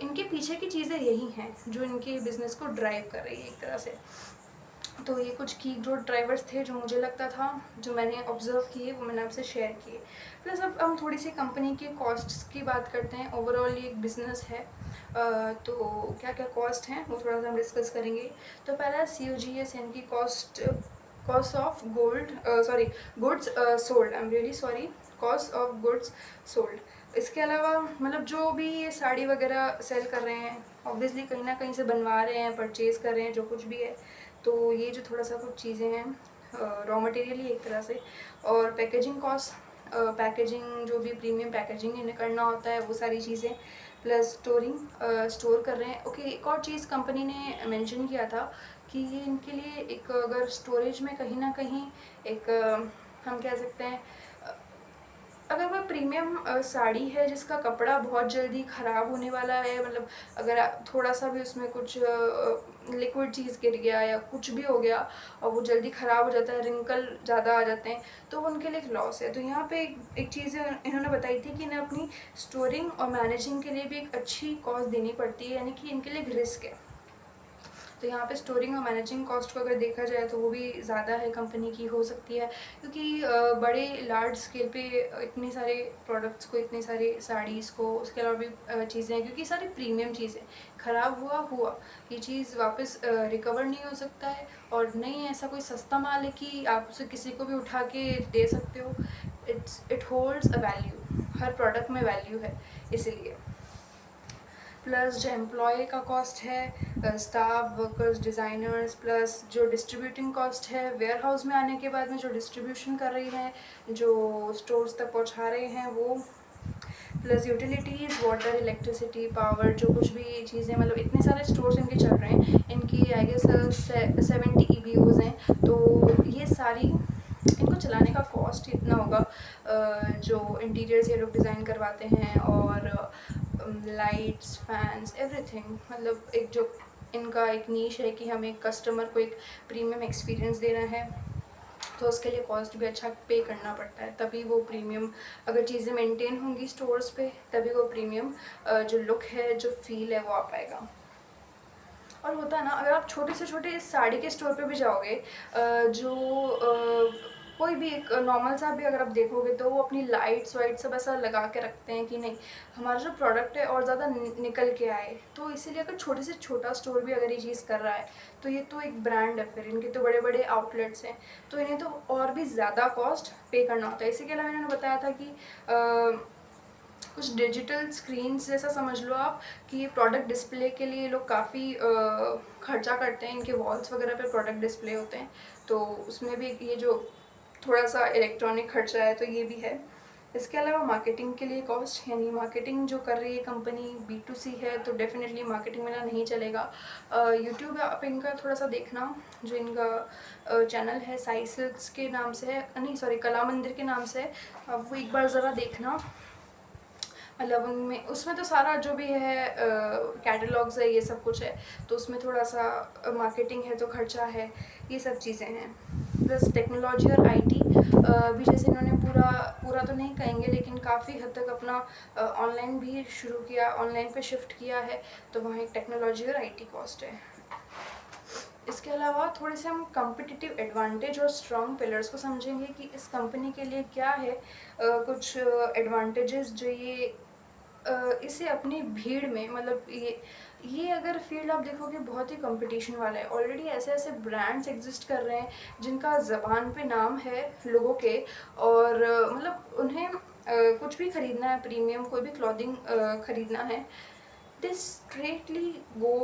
इनके पीछे की चीज़ें यही हैं जो इनके बिज़नेस को ड्राइव कर रही है एक तरह से। तो ये कुछ की ग्रोथ ड्राइवर्स थे जो मुझे लगता था, जो मैंने ऑब्जर्व किए, वो मैंने आपसे शेयर किए। प्लस अब हम थोड़ी सी कंपनी के कॉस्ट्स की बात करते हैं। ओवरऑल ये एक बिज़नेस है, तो क्या क्या कॉस्ट हैं वो थोड़ा सा हम डिस्कस करेंगे। तो पहला COGS यानी कि cost of goods sold, I am really sorry, cost of goods sold. इसके अलावा मतलब जो भी ये साड़ी वगैरह सेल कर रहे हैं, ऑब्वियसली कहीं ना कहीं से बनवा रहे हैं, परचेज़ कर रहे हैं, जो कुछ भी है, तो ये जो थोड़ा सा कुछ चीज़ें हैं रॉ मटेरियल ही एक तरह से। और पैकेजिंग कॉस्ट, पैकेजिंग जो भी प्रीमियम पैकेजिंग इन्हें करना होता है वो सारी चीज़ें, प्लस स्टोर कर रहे हैं। ओके, एक और चीज़ कंपनी ने मेंशन किया था कि ये इनके लिए एक अगर स्टोरेज में कहीं ना कहीं एक हम कह सकते हैं अगर कोई प्रीमियम साड़ी है जिसका कपड़ा बहुत जल्दी ख़राब होने वाला है, मतलब अगर थोड़ा सा भी उसमें कुछ लिक्विड चीज़ गिर गया या कुछ भी हो गया और वो जल्दी ख़राब हो जाता है, रिंकल ज़्यादा आ जाते हैं, तो वो उनके लिए एक लॉस है। तो यहाँ पे एक चीज़ इन्होंने बताई थी कि इन्हें अपनी स्टोरिंग और मैनेजिंग के लिए भी एक अच्छी कॉस्ट देनी पड़ती है, यानी कि इनके लिए एक रिस्क है। तो यहाँ पे स्टोरिंग और मैनेजिंग कॉस्ट को अगर देखा जाए तो वो भी ज़्यादा है कंपनी की, हो सकती है, क्योंकि बड़े लार्ज स्केल पे इतने सारे प्रोडक्ट्स को, इतने सारे साड़ीज़ को, उसके अलावा भी चीज़ें हैं, क्योंकि सारी प्रीमियम चीज़ें, ख़राब हुआ ये चीज़ वापस रिकवर नहीं हो सकता है, और नहीं ऐसा कोई सस्ता माल है कि आप उसे किसी को भी उठा के दे सकते हो। It holds a value, her product में वैल्यू है, इसीलिए। प्लस जो एम्प्लॉय का कॉस्ट है, स्टाफ, वर्कर्स, डिज़ाइनर्स, प्लस जो डिस्ट्रीब्यूटिंग कॉस्ट है, वेयर हाउस में आने के बाद में जो डिस्ट्रीब्यूशन कर रही है, जो स्टोर्स तक पहुंचा रहे हैं वो, plus utilities, water, electricity, power, जो कुछ भी चीज़ें, मतलब इतने सारे स्टोर्स इनके चल रहे हैं, इनकी आई गेस 70 EBOs हैं, तो ये सारी सारी इनको चलाने का कॉस्ट इतना होगा, जो इंटीरियर्स ये लोग डिज़ाइन करवाते हैं और लाइट्स, फैंस, एवरीथिंग, मतलब एक जो इनका एक नीश है कि हमें कस्टमर को एक प्रीमियम एक्सपीरियंस देना है, तो उसके लिए कॉस्ट भी अच्छा पे करना पड़ता है, तभी वो प्रीमियम, अगर चीज़ें मेंटेन होंगी स्टोर्स पे तभी वो प्रीमियम जो लुक है, जो फील है, वो आ पाएगा। और होता है ना, अगर आप छोटे से छोटे साड़ी के स्टोर पे भी जाओगे, जो कोई भी एक नॉर्मल सा भी अगर आप देखोगे, तो वो अपनी लाइट्स वाइट सब ऐसा लगा के रखते हैं कि नहीं, हमारा जो प्रोडक्ट है और ज़्यादा निकल के आए। तो इसीलिए अगर छोटे से छोटा स्टोर भी अगर ये चीज़ कर रहा है, तो ये तो एक ब्रांड है, फिर इनके तो बड़े बड़े आउटलेट्स हैं, तो इन्हें तो और भी ज़्यादा कॉस्ट पे करना होता है। इसी के अलावा इन्होंने बताया था कि कुछ डिजिटल स्क्रीन्स जैसा समझ लो आप, कि ये प्रोडक्ट डिस्प्ले के लिए लोग काफ़ी खर्चा करते हैं, इनके वॉल्स वगैरह पे प्रोडक्ट डिस्प्ले होते हैं, तो उसमें भी ये जो थोड़ा सा इलेक्ट्रॉनिक खर्चा है, तो ये भी है। इसके अलावा मार्केटिंग के लिए कॉस्ट, यानी मार्केटिंग जो कर रही है कंपनी, B2C है, तो डेफिनेटली मार्केटिंग बिना नहीं चलेगा। यूट्यूब आप इनका थोड़ा सा देखना, जो इनका चैनल है साई सिल्क्स के नाम से है, नहीं सॉरी, कला मंदिर के नाम से है, आप वो एक बार ज़रा देखना। मतलब उनमें, उसमें तो सारा जो भी है कैटलॉग्स है, ये सब कुछ है, तो उसमें थोड़ा सा मार्केटिंग है, तो खर्चा है, ये सब चीज़ें हैं। प्लस टेक्नोलॉजी और IT भी, जैसे इन्होंने पूरा पूरा तो नहीं कहेंगे, लेकिन काफ़ी हद तक अपना ऑनलाइन भी शुरू किया, ऑनलाइन पे शिफ्ट किया है, तो वहाँ एक टेक्नोलॉजी और IT कॉस्ट है। इसके अलावा थोड़े से हम कम्पिटिटिव एडवांटेज और स्ट्रॉन्ग पिलर्स को समझेंगे कि इस कंपनी के लिए क्या है कुछ एडवांटेजेस जो ये इसे अपनी भीड़ में, मतलब ये अगर फील्ड आप देखोगे बहुत ही कंपटीशन वाला है। ऑलरेडी ऐसे ऐसे ब्रांड्स एग्जिस्ट कर रहे हैं जिनका ज़बान पे नाम है लोगों के, और मतलब उन्हें कुछ भी ख़रीदना है, प्रीमियम कोई भी क्लॉथिंग ख़रीदना है, दे स्ट्रेटली गो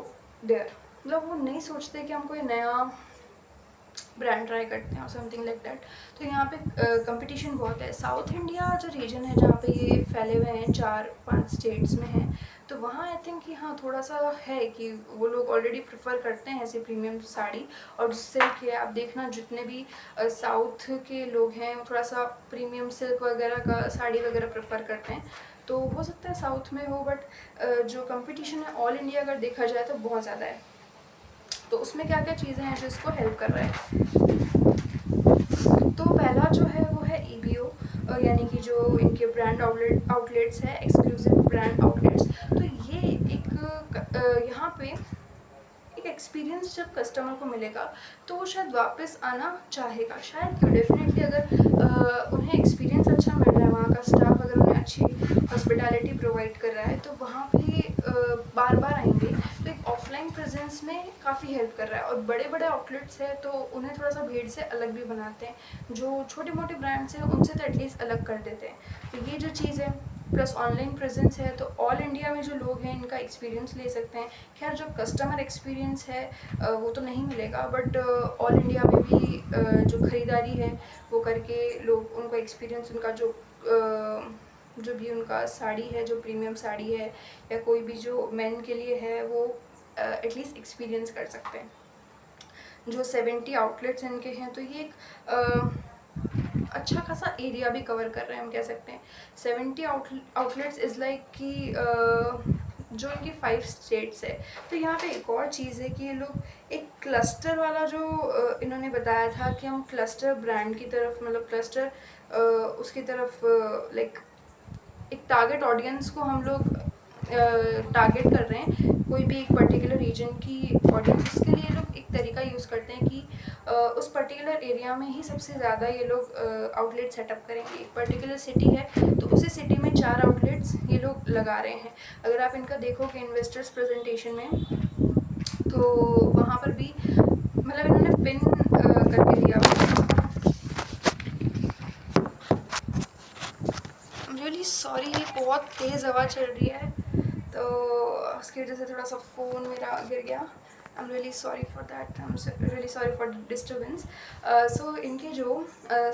देयर, मतलब वो नहीं सोचते कि हम कोई नया ब्रांड ट्राई करते हैं और समथिंग लाइक दैट। तो यहाँ पे कंपटीशन बहुत है। साउथ इंडिया जो रीजन है जहाँ पे ये फैले हुए हैं, 4-5 स्टेट्स में हैं, तो वहाँ आई थिंक कि हाँ थोड़ा सा है कि वो लोग ऑलरेडी प्रेफर करते हैं ऐसे प्रीमियम साड़ी, और सिल्क है, आप देखना जितने भी साउथ के लोग हैं वो थोड़ा सा प्रीमियम सिल्क वगैरह का साड़ी वगैरह प्रेफर करते हैं। तो हो सकता है साउथ में हो, बट जो कंपटीशन है ऑल इंडिया अगर देखा जाए तो बहुत ज़्यादा है। तो उसमें क्या क्या चीज़ें हैं जो इसको हेल्प कर रहा है। तो पहला जो है वो है EBO, यानी कि जो इनके ब्रांड आउटलेट्स है, एक्सक्लूसिव ब्रांड आउटलेट्स। तो ये एक यहाँ पे एक एक्सपीरियंस जब कस्टमर को मिलेगा, तो वो शायद वापस आना चाहेगा, शायद क्यों, डेफिनेटली अगर उन्हें एक्सपीरियंस अच्छा मिल रहा है, वहाँ का स्टाफ अगर उन्हें अच्छी हॉस्पिटैलिटी प्रोवाइड कर रहा है, तो वहाँ भी बार बार आएंगे। तो एक ऑफलाइन प्रेजेंस में काफ़ी हेल्प कर रहा है। और बड़े बड़े आउटलेट्स हैं तो उन्हें थोड़ा सा भीड़ से अलग भी बनाते हैं, जो छोटे मोटे ब्रांड्स हैं उनसे तो एटलीस्ट अलग कर देते हैं। तो ये जो चीज़ है, प्लस ऑनलाइन प्रेजेंस है, तो ऑल इंडिया में जो लोग हैं इनका एक्सपीरियंस ले सकते हैं। खैर जो कस्टमर एक्सपीरियंस है वो तो नहीं मिलेगा, बट ऑल इंडिया में भी जो ख़रीदारी है वो करके लोग, उनको एक्सपीरियंस, उनका जो भी उनका साड़ी है, जो प्रीमियम साड़ी है, या कोई भी जो मेन के लिए है, वो एटलीस्ट एक्सपीरियंस कर सकते हैं। जो 70 आउटलेट्स इनके हैं, तो ये एक अच्छा खासा एरिया भी कवर कर रहे हैं, हम कह सकते हैं। 70 आउटलेट्स इज़ लाइक कि जो इनकी 5 स्टेट्स है। तो यहाँ पे एक और चीज़ है कि ये लोग एक क्लस्टर वाला जो इन्होंने बताया था कि हम क्लस्टर ब्रांड की तरफ, मतलब क्लस्टर उसकी तरफ, लाइक एक टारगेट ऑडियंस को हम लोग टारगेट कर रहे हैं, कोई भी एक पर्टिकुलर रीजन की ऑडियंस, उसके लिए लोग एक तरीका यूज़ करते हैं कि उस पर्टिकुलर एरिया में ही सबसे ज़्यादा ये लोग आउटलेट सेटअप करेंगे। एक पर्टिकुलर सिटी है तो उसी सिटी में 4 आउटलेट्स ये लोग लगा रहे हैं। अगर आप इनका देखोगे इन्वेस्टर्स प्रेजेंटेशन में, तो वहाँ पर भी मतलब इन्होंने पिन करके दिया हुआ। रियली सॉरी, बहुत तेज़ हवा चल रही है, तो उसकी वजह से थोड़ा सा फ़ोन मेरा गिर गया। I am really sorry for that, I am really sorry for disturbance. So इनके जो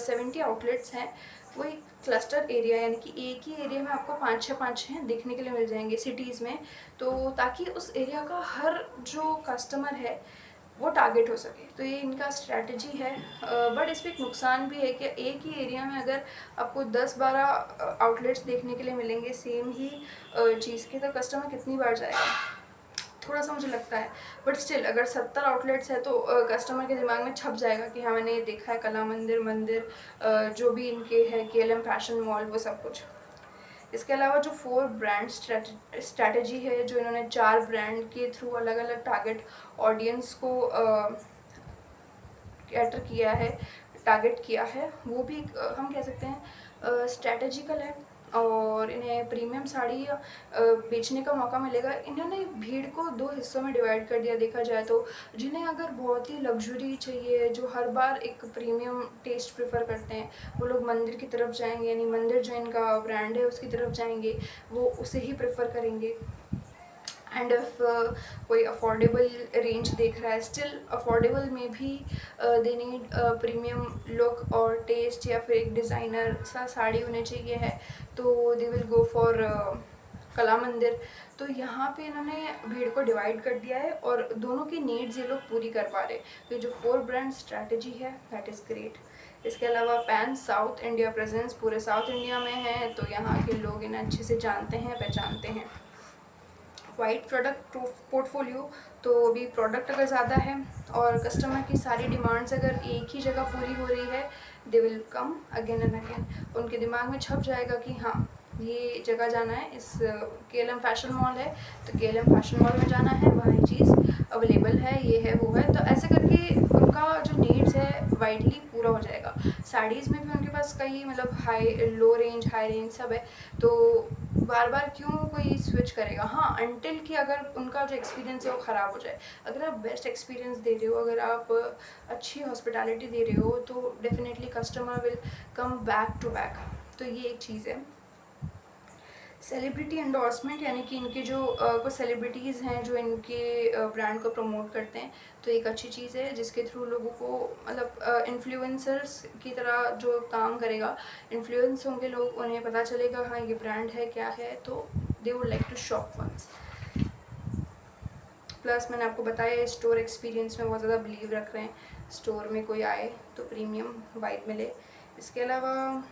70 आउटलेट्स हैं, वो एक क्लस्टर एरिया, यानी कि एक ही एरिया में आपको 5-6 देखने के लिए मिल जाएंगे सिटीज़ में। तो ताकि उस एरिया का हर जो कस्टमर है वो टारगेट हो सके। तो ये इनका स्ट्रैटेजी है। बट इसमें एक नुकसान भी है कि एक ही एरिया में अगर आपको 10-12 आउटलेट्स देखने के लिए मिलेंगे सेम ही चीज़ के, तो कस्टमर कितनी बार जाएगा, थोड़ा सा मुझे लगता है। बट स्टिल अगर 70 आउटलेट्स है तो कस्टमर के दिमाग में छप जाएगा कि हाँ मैंने ये देखा है, कला मंदिर मंदिर जो भी इनके है, KLM फैशन मॉल, वो सब कुछ। इसके अलावा जो 4 ब्रांड स्ट्रैटेजी है, जो इन्होंने 4 ब्रांड के थ्रू अलग अलग टारगेट ऑडियंस को कैटर किया है, टारगेट किया है, वो भी हम कह सकते हैं स्ट्रैटेजिकल है। और इन्हें प्रीमियम साड़ी बेचने का मौका मिलेगा। इन्होंने भीड़ को 2 हिस्सों में डिवाइड कर दिया देखा जाए तो। जिन्हें अगर बहुत ही लग्जरी चाहिए, जो हर बार एक प्रीमियम टेस्ट प्रेफर करते हैं, वो लोग मंदिर की तरफ जाएंगे, यानी मंदिर जो इनका ब्रांड है उसकी तरफ जाएंगे, वो उसे ही प्रेफर करेंगे। एंड इफ कोई अफोर्डेबल रेंज देख रहा है, स्टिल अफोर्डेबल में भी दे नीड प्रीमियम लुक और टेस्ट, या फिर एक डिज़ाइनर सा साड़ी होने चाहिए है, तो दे विल गो फॉर कला मंदिर। तो यहाँ पे इन्होंने भीड़ को डिवाइड कर दिया है और दोनों की नीड्स ये लोग पूरी कर पा रहे। तो जो 4 ब्रांड स्ट्रैटेजी है दैट इज़ ग्रेट। इसके अलावा पैन साउथ इंडिया प्रेजेंस पूरे साउथ इंडिया में है, तो यहाँ के लोग इन्हें अच्छे से जानते हैं, पहचानते हैं। वाइड प्रोडक्ट पोर्टफोलियो, तो अभी प्रोडक्ट अगर ज़्यादा है और कस्टमर की सारी डिमांड्स अगर एक ही जगह पूरी हो रही है, they will come again and again. उनके दिमाग में छप जाएगा कि हाँ ये जगह जाना है, इस KLM फैशन मॉल है तो KLM फैशन मॉल में जाना है, वहाँ ये चीज़ अवेलेबल है, ये है वो है। तो ऐसे करके उनका जो नीड्स है वाइडली पूरा हो जाएगा। साड़ीज़ में भी उनके पास कई मतलब high low range high range सब है, तो बार बार क्यों कोई स्विच करेगा। हाँ, अनटिल कि अगर उनका जो एक्सपीरियंस है वो ख़राब हो जाए। अगर आप बेस्ट एक्सपीरियंस दे रहे हो, अगर आप अच्छी हॉस्पिटैलिटी दे रहे हो, तो definitely customer will come back to back. तो ये एक चीज़ है। सेलिब्रिटी एंडोर्समेंट, यानी कि इनके जो कुछ सेलिब्रिटीज़ हैं जो इनके ब्रांड को प्रमोट करते हैं, तो एक अच्छी चीज़ है जिसके थ्रू लोगों को मतलब इन्फ्लुएंसर्स की तरह जो काम करेगा, इन्फ्लुएंस होंगे लोग, उन्हें पता चलेगा हाँ ये ब्रांड है क्या है, तो they would like to shop once. Plus मैंने आपको बताया स्टोर एक्सपीरियंस में बहुत ज़्यादा बिलीव रख रहे हैं, स्टोर में कोई आए तो प्रीमियम वाइब मिले। इसके अलावा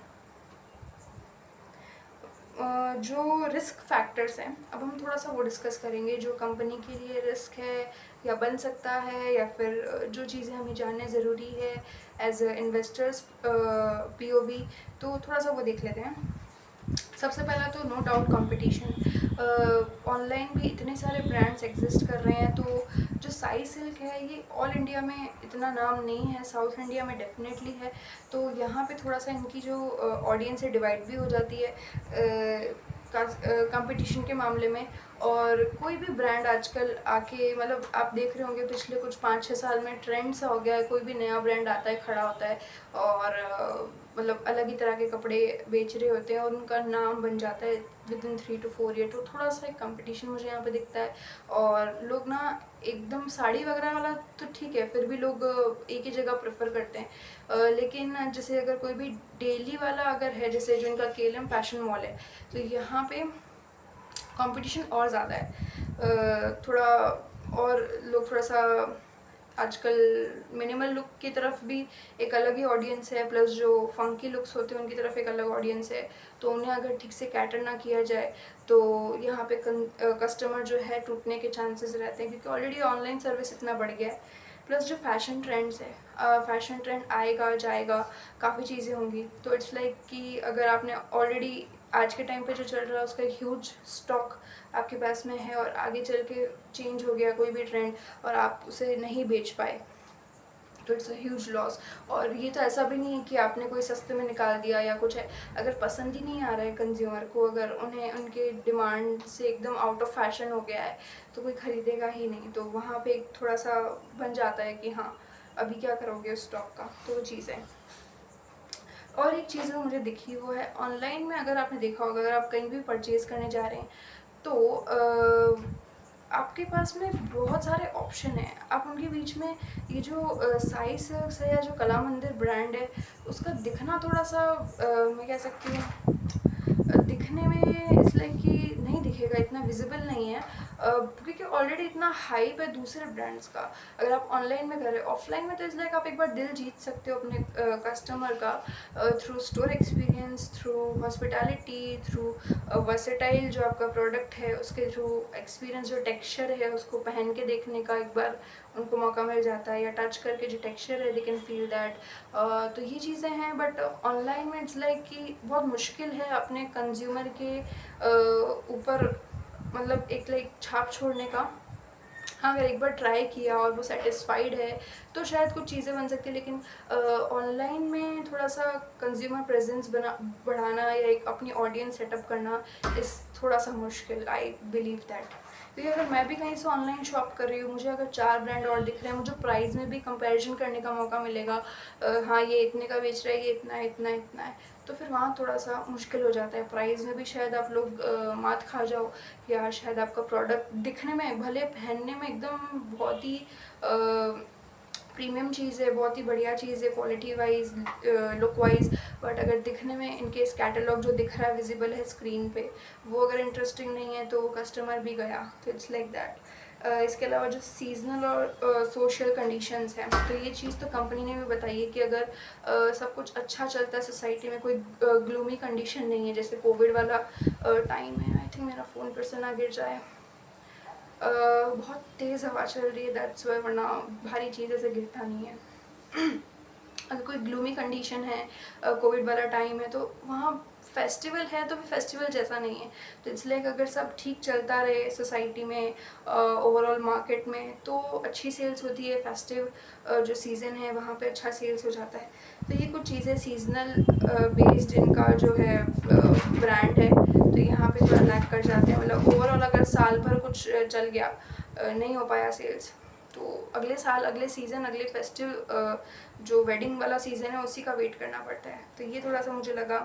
जो रिस्क फैक्टर्स हैं, अब हम थोड़ा सा वो डिस्कस करेंगे जो कंपनी के लिए रिस्क है या बन सकता है, या फिर जो चीज़ें हमें जानना ज़रूरी है एज इन्वेस्टर्स POV, तो थोड़ा सा वो देख लेते हैं। सबसे पहला तो नो डाउट कंपटीशन। ऑनलाइन भी इतने सारे ब्रांड्स एग्जिस्ट कर रहे हैं, तो जो साई सिल्क है ये ऑल इंडिया में इतना नाम नहीं है, साउथ इंडिया में डेफिनेटली है। तो यहाँ पे थोड़ा सा इनकी जो ऑडियंस है डिवाइड भी हो जाती है कंपटीशन के मामले में। और कोई भी ब्रांड आजकल आके मतलब आप देख रहे होंगे पिछले कुछ 5-6 साल में ट्रेंड सा हो गया है, कोई भी नया ब्रांड आता है, खड़ा होता है और मतलब अलग ही तरह के कपड़े बेच रहे होते हैं और उनका नाम बन जाता है विद इन 3 to 4 ईयर। तो थोड़ा सा एक कंपटीशन मुझे यहाँ पे दिखता है। और लोग ना एकदम साड़ी वगैरह वाला तो ठीक है, फिर भी लोग एक ही जगह प्रेफर करते हैं। लेकिन जैसे अगर कोई भी डेली वाला अगर है, जैसे जो इनका KLM फैशन मॉल है, तो यहाँ पे कंपटीशन और ज़्यादा है। थोड़ा और लोग थोड़ा सा आजकल मिनिमल लुक की तरफ भी एक अलग ही ऑडियंस है, प्लस जो फंकी लुक्स होते हैं उनकी तरफ एक अलग ऑडियंस है। तो उन्हें अगर ठीक से कैटर ना किया जाए तो यहाँ पे कस्टमर जो है टूटने के चांसेस रहते हैं, क्योंकि ऑलरेडी ऑनलाइन सर्विस इतना बढ़ गया है। प्लस जो फैशन ट्रेंड्स है, फैशन ट्रेंड आएगा जाएगा, काफ़ी चीज़ें होंगी। तो इट्स लाइक कि अगर आपने ऑलरेडी आज के टाइम पे जो चल रहा है उसका ह्यूज स्टॉक आपके पास में है और आगे चल के चेंज हो गया कोई भी ट्रेंड और आप उसे नहीं बेच पाए, तो इट्स अ ह्यूज लॉस। और ये तो ऐसा भी नहीं है कि आपने कोई सस्ते में निकाल दिया या कुछ है। अगर पसंद ही नहीं आ रहा है कंज्यूमर को, अगर उन्हें उनके डिमांड से एकदम आउट ऑफ फैशन हो गया है, तो कोई ख़रीदेगा ही नहीं। तो वहाँ पे एक थोड़ा सा बन जाता है कि हाँ अभी क्या करोगे उस स्टॉक का, तो वो चीज़ है। और एक चीज़ जो मुझे दिखी वो है ऑनलाइन में, अगर आपने देखा होगा, अगर आप कहीं भी परचेज़ करने जा रहे हैं तो आपके पास में बहुत सारे ऑप्शन हैं। आप उनके बीच में ये जो साई सिल्क्स है या जो कला मंदिर ब्रांड है, उसका दिखना थोड़ा सा मैं कह सकती हूँ दिखने में इट्स लाइक कि नहीं दिखेगा, इतना विजिबल नहीं है, क्योंकि ऑलरेडी इतना हाइप है दूसरे ब्रांड्स का। अगर आप ऑनलाइन में कर रहे हो, ऑफलाइन में तो इट्स लाइक आप एक बार दिल जीत सकते हो अपने कस्टमर का through store experience, through hospitality, through versatile जो आपका प्रोडक्ट है उसके थ्रू, एक्सपीरियंस जो टेक्सचर है उसको पहन के देखने का एक बार उनको मौका मिल जाता है, या टच करके जो टेक्सचर है दे कैन फील दैट। तो ये चीज़ें हैं, बट ऑनलाइन में इट्स लाइक कि बहुत मुश्किल है अपने कंज्यूमर के ऊपर मतलब एक लाइक छाप छोड़ने का। हाँ, अगर एक बार ट्राई किया और वो सेटिस्फाइड है तो शायद कुछ चीज़ें बन सकती है, लेकिन ऑनलाइन में थोड़ा सा कंज्यूमर प्रेजेंस बढ़ाना या एक अपनी ऑडियंस सेटअप करना इस थोड़ा सा मुश्किल, आई बिलीव दैट। क्योंकि अगर मैं भी कहीं से ऑनलाइन शॉप कर रही हूँ, मुझे अगर 4 ब्रांड और दिख रहे हैं, मुझे प्राइस में भी कंपैरिजन करने का मौका मिलेगा, हाँ ये इतने का बेच रहा है, ये इतना है, इतना इतना है, तो फिर वहाँ थोड़ा सा मुश्किल हो जाता है। प्राइस में भी शायद आप लोग मात खा जाओ, या शायद आपका प्रोडक्ट दिखने में भले पहनने में एकदम बहुत ही प्रीमियम चीज़ है, बहुत ही बढ़िया चीज़ है quality wise, look wise, but अगर दिखने में इनकेस कैटलॉग जो दिख रहा है विजिबल है स्क्रीन पे, वो अगर इंटरेस्टिंग नहीं है तो कस्टमर भी गया, तो इट्स लाइक दैट। इसके अलावा जो सीजनल और सोशल कंडीशंस हैं, तो ये चीज़ तो कंपनी ने भी बताई है कि अगर सब कुछ अच्छा चलता है सोसाइटी में, कोई ग्लूमी कंडीशन नहीं है, जैसे कोविड वाला टाइम है, आई थिंक मेरा फ़ोन फिर से ना गिर जाए, बहुत तेज़ हवा चल रही है दैट्स वाई, वरना भारी चीज़ ऐसे गिरता नहीं है। अगर कोई ग्लूमी कंडीशन है, कोविड वाला टाइम है, तो वहाँ फेस्टिवल है तो भी फेस्टिवल जैसा नहीं है। तो इसलिए अगर सब ठीक चलता रहे सोसाइटी में, ओवरऑल मार्केट में, तो अच्छी सेल्स होती है। फेस्टिव जो सीज़न है वहाँ पे अच्छा सेल्स हो जाता है। तो ये कुछ चीज़ें सीजनल बेस्ड इनका जो है ब्रांड है, तो यहाँ पे थोड़ा लैग कर जाते हैं। मतलब ओवरऑल अगर साल भर कुछ चल गया, नहीं हो पाया सेल्स, तो अगले साल, अगले सीज़न, अगले फेस्टिव जो वेडिंग वाला सीज़न है उसी का वेट करना पड़ता है। तो ये थोड़ा सा मुझे लगा।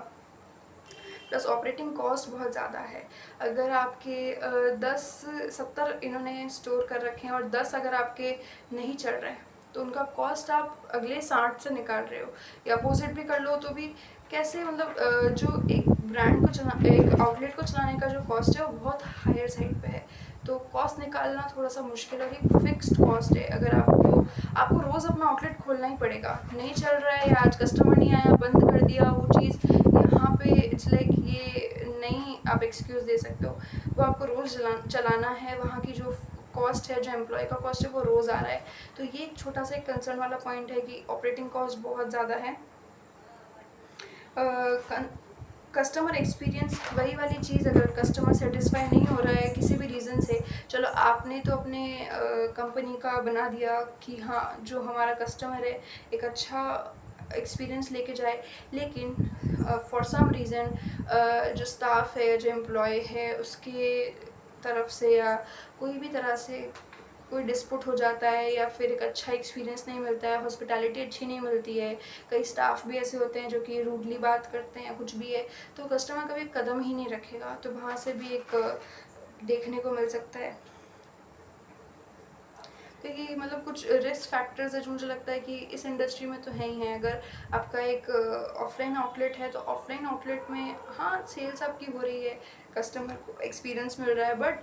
प्लस ऑपरेटिंग कॉस्ट बहुत ज़्यादा है। अगर आपके 10-70 इन्होंने स्टोर कर रखे हैं और 10 अगर आपके नहीं चल रहे हैं, तो उनका कॉस्ट आप अगले 60 से निकाल रहे हो, या अपोजिट भी कर लो तो भी कैसे, मतलब जो एक ब्रांड को एक आउटलेट को चलाने का जो कॉस्ट है वो बहुत हायर साइड पे है। तो कॉस्ट निकालना थोड़ा सा मुश्किल है, और एक फिक्स्ड कॉस्ट है। अगर आपको रोज़ अपना आउटलेट खोलना ही पड़ेगा, नहीं चल रहा है या आज कस्टमर नहीं आया, बंद कर दिया, वो चीज़ यहाँ पे इट्स लाइक ये नहीं आप एक्सक्यूज़ दे सकते हो। वो आपको रोज़ चलाना है, वहाँ की जो कॉस्ट है, जो एम्प्लॉय का कॉस्ट है, वो रोज़ आ रहा है। तो ये एक छोटा सा एक कंसर्न वाला पॉइंट है कि ऑपरेटिंग कॉस्ट बहुत ज़्यादा है। कस्टमर एक्सपीरियंस, वही वाली चीज़, अगर कस्टमर सेटिस्फाई नहीं हो रहा है किसी भी रीज़न से, चलो आपने तो अपने कंपनी का बना दिया कि हाँ जो हमारा कस्टमर है एक अच्छा एक्सपीरियंस लेके जाए, लेकिन फॉर सम रीज़न जो स्टाफ है, जो एम्प्लॉय है, उसके तरफ से या कोई भी तरह से कोई डिस्प्यूट हो जाता है, या फिर एक अच्छा एक्सपीरियंस नहीं मिलता है, हॉस्पिटैलिटी अच्छी नहीं मिलती है, कई स्टाफ भी ऐसे होते हैं जो कि रूडली बात करते हैं, कुछ भी है, तो कस्टमर कभी कदम ही नहीं रखेगा। तो वहाँ से भी एक देखने को मिल सकता है। क्योंकि मतलब कुछ रिस्क फैक्टर्स है जो मुझे लगता है कि इस इंडस्ट्री में तो है ही है। अगर आपका एक ऑफलाइन आउटलेट है, तो ऑफलाइन आउटलेट में हाँ सेल्स आपकी हो रही है, कस्टमर को एक्सपीरियंस मिल रहा है, बट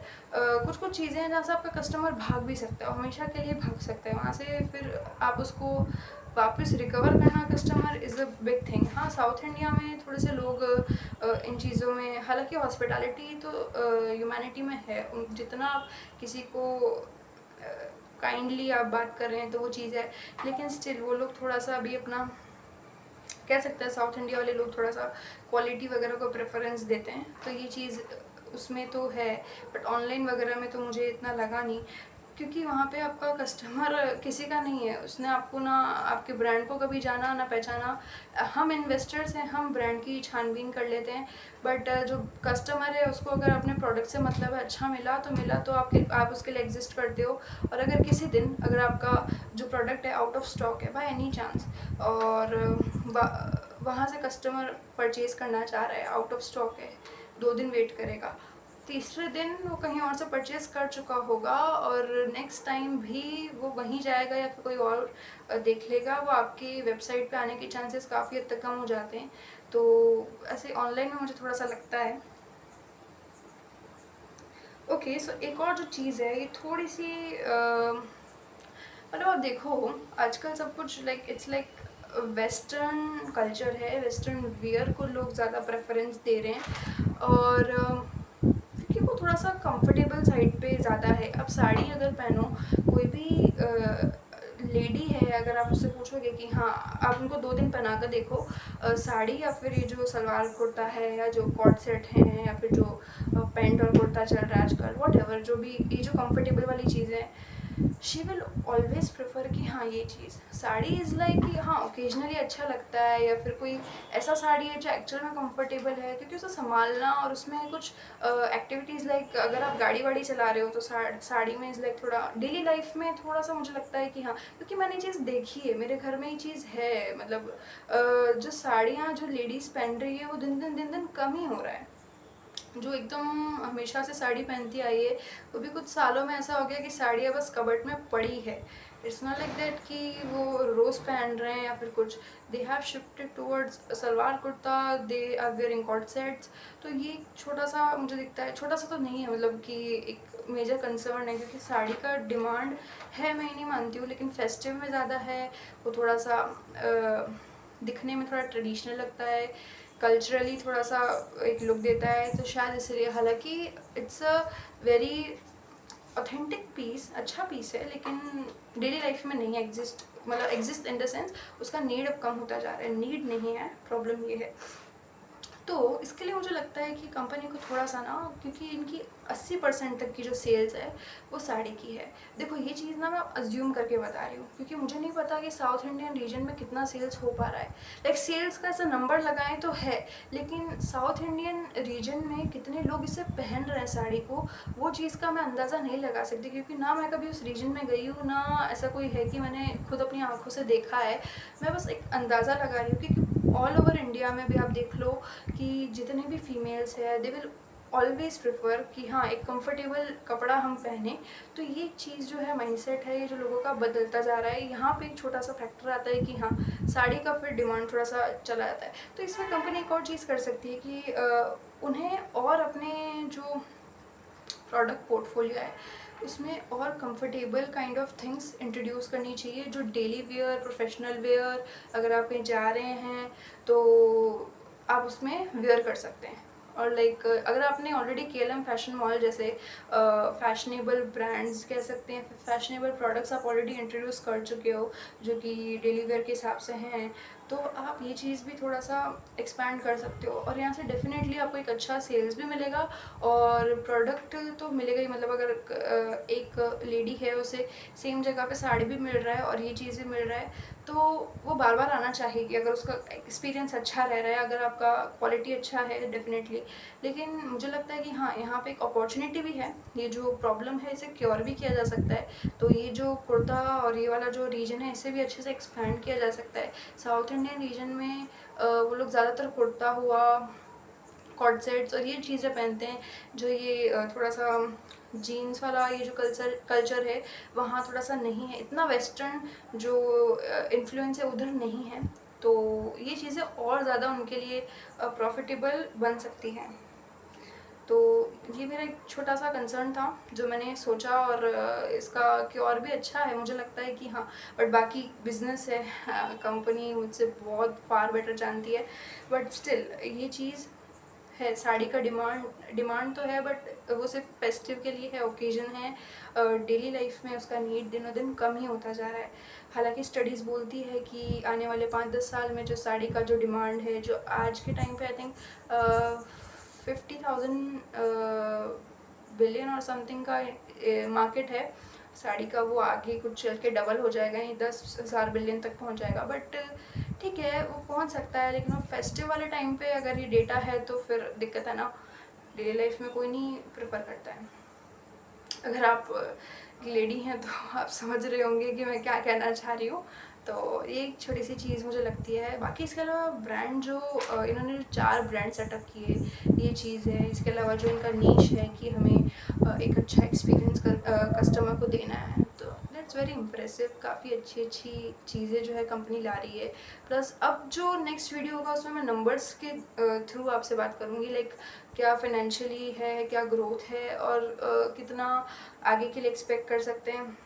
कुछ कुछ चीज़ें हैं जहाँ से आपका कस्टमर भाग भी सकता है, हमेशा के लिए भाग सकता है वहाँ से, फिर आप उसको वापस रिकवर करना customer is a big thing. हाँ, साउथ इंडिया में थोड़े से लोग इन चीज़ों में, हालांकि हॉस्पिटैलिटी तो ह्यूमैनिटी में है, जितना आप किसी को काइंडली आप बात कर रहे हैं तो वो चीज़ है, लेकिन स्टिल वो लोग थोड़ा सा अभी अपना, कह सकते हैं साउथ इंडिया वाले लोग थोड़ा सा क्वालिटी वगैरह को प्रेफरेंस देते हैं, तो ये चीज़ उसमें तो है। बट ऑनलाइन वगैरह में तो मुझे इतना लगा नहीं, क्योंकि वहाँ पे आपका कस्टमर किसी का नहीं है, उसने आपको ना आपके ब्रांड को कभी जाना ना पहचाना। हम इन्वेस्टर्स हैं, हम ब्रांड की छानबीन कर लेते हैं, बट जो कस्टमर है उसको अगर अपने प्रोडक्ट से मतलब है, अच्छा मिला तो आप उसके लिए एग्जिस्ट करते हो। और अगर किसी दिन अगर आपका जो प्रोडक्ट है आउट ऑफ स्टॉक है बाय एनी चांस, और वहाँ से कस्टमर परचेज़ करना चाह रहा है, आउट ऑफ स्टॉक है, 2 दिन वेट करेगा, तीसरे दिन वो कहीं और से परचेज़ कर चुका होगा और नेक्स्ट टाइम भी वो वहीं जाएगा या फिर कोई और देख लेगा। वो आपकी वेबसाइट पे आने के चांसेस काफ़ी हद तक कम हो जाते हैं। तो ऐसे ऑनलाइन में मुझे थोड़ा-सा लगता है। ओके, सो एक और जो चीज़ है ये थोड़ी-सी मतलब आप देखो आजकल सब कुछ इट्स लाइक वेस्टर्न कल्चर है, वेस्टर्न वियर को लोग ज़्यादा प्रेफरेंस दे रहे हैं और क्योंकि वो थोड़ा सा कंफर्टेबल साइड पे ज़्यादा है। अब साड़ी अगर पहनो, कोई भी लेडी है, अगर आप उससे पूछोगे कि हाँ आप उनको 2 दिन पहना कर देखो साड़ी या फिर ये जो सलवार कुर्ता है या जो कॉर्ड सेट हैं या फिर जो पैंट और कुर्ता चल रहा है आजकल, वॉट एवर जो भी ये जो कंफर्टेबल वाली चीज़ें हैं, शी विल ऑलवेज प्रेफर कि हाँ ये चीज़। साड़ी इज़ लाइक कि हाँ ओकेजनली अच्छा लगता है या फिर कोई ऐसा साड़ी है जो एक्चुअल में कंफर्टेबल है, क्योंकि उसे संभालना और उसमें कुछ एक्टिविटीज़ लाइक अगर आप गाड़ी वाड़ी चला रहे हो तो साड़ी में इज़ लाइक थोड़ा डेली लाइफ में थोड़ा सा मुझे लगता है कि हाँ, क्योंकि मैंने ये चीज़ देखी है, मेरे घर में ये चीज़ है। मतलब जो साड़ियाँ जो लेडीज़ पहन रही है वो दिन दिन कम ही हो रहा है। जो एकदम हमेशा से साड़ी पहनती आई है वो भी कुछ सालों में ऐसा हो गया कि साड़ियाँ बस कबर्ट में पड़ी है। इट्स नॉट लाइक दैट कि वो रोज़ पहन रहे हैं या फिर कुछ। They have shifted towards salwar kurta, they are wearing coord sets. तो ये एक छोटा सा मुझे दिखता है, छोटा सा तो नहीं है, मतलब कि एक मेजर कंसर्न है, क्योंकि साड़ी का डिमांड है, मैं नहीं मानती हूँ, लेकिन फेस्टिव में ज़्यादा है। वो थोड़ा सा दिखने में थोड़ा ट्रेडिशनल लगता है, कल्चरली थोड़ा सा एक लुक देता है, तो शायद इसलिए। हालांकि it's a very authentic piece, अच्छा पीस है, लेकिन डेली लाइफ में नहीं एग्जिस्ट, मतलब एग्जिस्ट इन द सेंस उसका नीड अब कम होता जा रहा है। नीड नहीं है, प्रॉब्लम ये है। तो इसके लिए मुझे लगता है कि कंपनी को थोड़ा सा ना, क्योंकि इनकी 80% तक की जो सेल्स है वो साड़ी की है। देखो ये चीज़ ना मैं अज्यूम करके बता रही हूँ, क्योंकि मुझे नहीं पता कि साउथ इंडियन रीजन में कितना सेल्स हो पा रहा है। लाइक सेल्स का ऐसा नंबर लगाएं तो है, लेकिन साउथ इंडियन रीजन में कितने लोग इसे पहन रहे हैं साड़ी को, वो चीज़ का मैं अंदाज़ा नहीं लगा सकती, क्योंकि ना मैं कभी उस रीजन में गई हूँ, ना ऐसा कोई है कि मैंने खुद अपनी आंखों से देखा है। मैं बस एक अंदाज़ा लगा रही हूँ, क्योंकि ऑल ओवर इंडिया में भी आप देख लो कि जितने भी फीमेल्स है दे विल ऑलवेज प्रेफर कि हाँ एक कंफर्टेबल कपड़ा हम पहने। तो ये चीज़ जो है, माइंडसेट है, ये जो लोगों का बदलता जा रहा है। यहाँ पे एक छोटा सा फैक्टर आता है कि हाँ साड़ी का फिर डिमांड थोड़ा सा चला जाता है। तो इसमें कंपनी एक और चीज़ कर सकती है कि उन्हें और अपने जो प्रोडक्ट पोर्टफोलियो है उसमें और comfortable kind of things introduce करनी चाहिए, जो डेली वेयर, प्रोफेशनल वेयर, अगर आप कहीं जा रहे हैं तो आप उसमें वेयर कर सकते हैं। और लाइक अगर आपने ऑलरेडी KLM फैशन मॉल जैसे फैशनेबल ब्रांड्स कह सकते हैं, फैशनेबल प्रोडक्ट्स आप ऑलरेडी इंट्रोड्यूस कर चुके हो जो कि डेली वेयर के हिसाब से हैं, तो आप ये चीज़ भी थोड़ा सा एक्सपैंड कर सकते हो और यहाँ से डेफिनेटली आपको एक अच्छा सेल्स भी मिलेगा और प्रोडक्ट तो मिलेगा ही। मतलब अगर एक लेडी है उसे सेम जगह पे साड़ी भी मिल रहा है और ये चीज़ भी मिल रहा है, तो वो बार बार आना चाहेगी अगर उसका एक्सपीरियंस अच्छा रह रहा है, अगर आपका क्वालिटी अच्छा है डेफिनेटली। लेकिन मुझे लगता है कि हाँ यहाँ पे एक अपॉर्चुनिटी भी है, ये जो प्रॉब्लम है इसे क्योर भी किया जा सकता है। तो ये जो कुर्ता और ये वाला जो रीजन है इसे भी अच्छे से एक्सपैंड किया जा सकता है। साउथ इंडियन रीजन में वो लोग ज़्यादातर कुर्ता हुआ, कॉर्ड सेट्स और ये चीज़ें पहनते हैं। जो ये थोड़ा सा जीन्स वाला ये जो कल्चर है वहाँ थोड़ा सा नहीं है, इतना वेस्टर्न जो इन्फ्लुएंस है उधर नहीं है। तो ये चीज़ें और ज़्यादा उनके लिए प्रॉफिटेबल बन सकती हैं। तो ये मेरा एक छोटा सा कंसर्न था जो मैंने सोचा, और इसका क्योर भी अच्छा है मुझे लगता है कि हाँ। बट बाकी बिजनेस है, कंपनी मुझसे बहुत फार बेटर जानती है, बट स्टिल ये चीज़ है, साड़ी का डिमांड तो है, बट वो सिर्फ फेस्टिव के लिए है, ओकेजन है। डेली लाइफ में उसका नीड दिनों दिन कम ही होता जा रहा है। हालांकि स्टडीज़ बोलती है कि आने वाले 5-10 साल में जो साड़ी का जो डिमांड है, जो आज के टाइम पे आई थिंक 50,000 बिलियन और समथिंग का मार्केट है साड़ी का, वो आगे कुछ चल के डबल हो जाएगा, ये 10,000 बिलियन तक पहुंच जाएगा। बट ठीक है वो पहुंच सकता है, लेकिन वो फेस्टिव वाले टाइम पे अगर ये डेटा है तो फिर दिक्कत है ना। डेली लाइफ में कोई नहीं प्रेफर करता है। अगर आप लेडी हैं तो आप समझ रहे होंगे कि मैं क्या कहना चाह रही हूँ। तो ये एक छोटी सी चीज़ मुझे लगती है। बाकी इसके अलावा ब्रांड जो इन्होंने जो 4 ब्रांड सेटअप किए, ये चीज़ है। इसके अलावा जो इनका नीश है कि हमें एक अच्छा एक्सपीरियंस कस्टमर को देना है, तो दैट्स वेरी इम्प्रेसिव। काफ़ी अच्छी चीज़ें जो है कंपनी ला रही है। प्लस अब जो नेक्स्ट वीडियो होगा उसमें मैं नंबर्स के थ्रू आपसे बात करूँगी, लाइक क्या फाइनेंशियली है, क्या ग्रोथ है, और कितना आगे के लिए एक्सपेक्ट कर सकते हैं,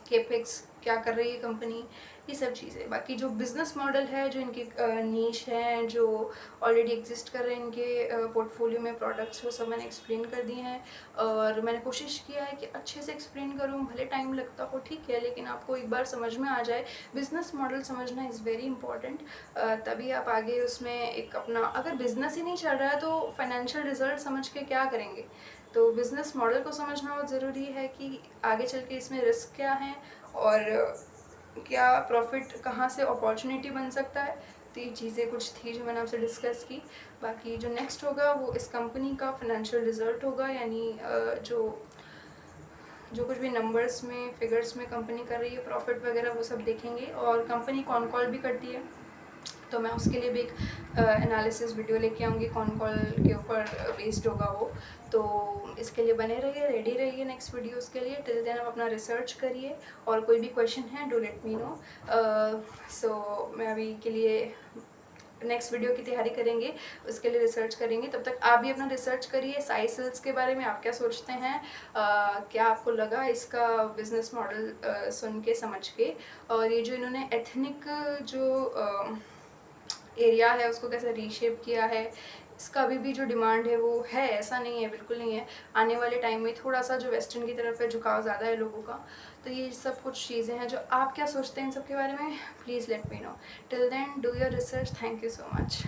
केपेक्स क्या कर रही है कंपनी, ये सब चीज़ें। बाकी जो बिज़नेस मॉडल है, जो इनके नीश हैं, जो ऑलरेडी एग्जिस्ट कर रहे हैं इनके पोर्टफोलियो में प्रोडक्ट्स, वो सब मैंने एक्सप्लेन कर दिए हैं। और मैंने कोशिश किया है कि अच्छे से एक्सप्लेन करूँ, भले टाइम लगता हो ठीक है, लेकिन आपको एक बार समझ में आ जाए। बिज़नेस मॉडल समझना इज़ वेरी इंपॉर्टेंट, तभी आप आगे उसमें एक अपना, अगर बिज़नेस ही नहीं चल रहा है तो फाइनेंशियल रिजल्ट समझ के क्या करेंगे। तो बिज़नेस मॉडल को समझना बहुत ज़रूरी है कि आगे चल के इसमें रिस्क क्या है और क्या प्रॉफिट, कहाँ से अपॉर्चुनिटी बन सकता है। तो ये चीज़ें कुछ थी जो मैंने आपसे डिस्कस की। बाकी जो नेक्स्ट होगा वो इस कंपनी का फाइनेंशियल रिजल्ट होगा, यानी जो कुछ भी नंबर्स में, फिगर्स में कंपनी कर रही है, प्रॉफिट वगैरह, वो सब देखेंगे। और कंपनी कौन कॉल भी करती है, तो मैं उसके लिए भी एक एनालिसिस वीडियो लेके आऊँगी, कौन कॉल के ऊपर बेस्ड होगा वो। तो इसके लिए बने रहिए, रेडी रहिए नेक्स्ट वीडियोस के लिए। टिल देन आप अपना रिसर्च करिए, और कोई भी क्वेश्चन है डू लेट मी नो। सो मैं अभी के लिए नेक्स्ट वीडियो की तैयारी करेंगे, उसके लिए रिसर्च करेंगे। तब तक आप भी अपना रिसर्च करिए। साई सिल्क्स के बारे में आप क्या सोचते हैं, क्या आपको लगा इसका बिजनेस मॉडल सुन के, समझ के। और ये जो इन्होंने एथनिक जो एरिया है उसको कैसे रीशेप किया है, इसका अभी भी जो डिमांड है वो है, ऐसा नहीं है, बिल्कुल नहीं है। आने वाले टाइम में थोड़ा सा जो वेस्टर्न की तरफ है झुकाव ज़्यादा है लोगों का। तो ये सब कुछ चीज़ें हैं जो आप क्या सोचते हैं इन सब के बारे में, please let me know. Till then do your research. Thank you so much.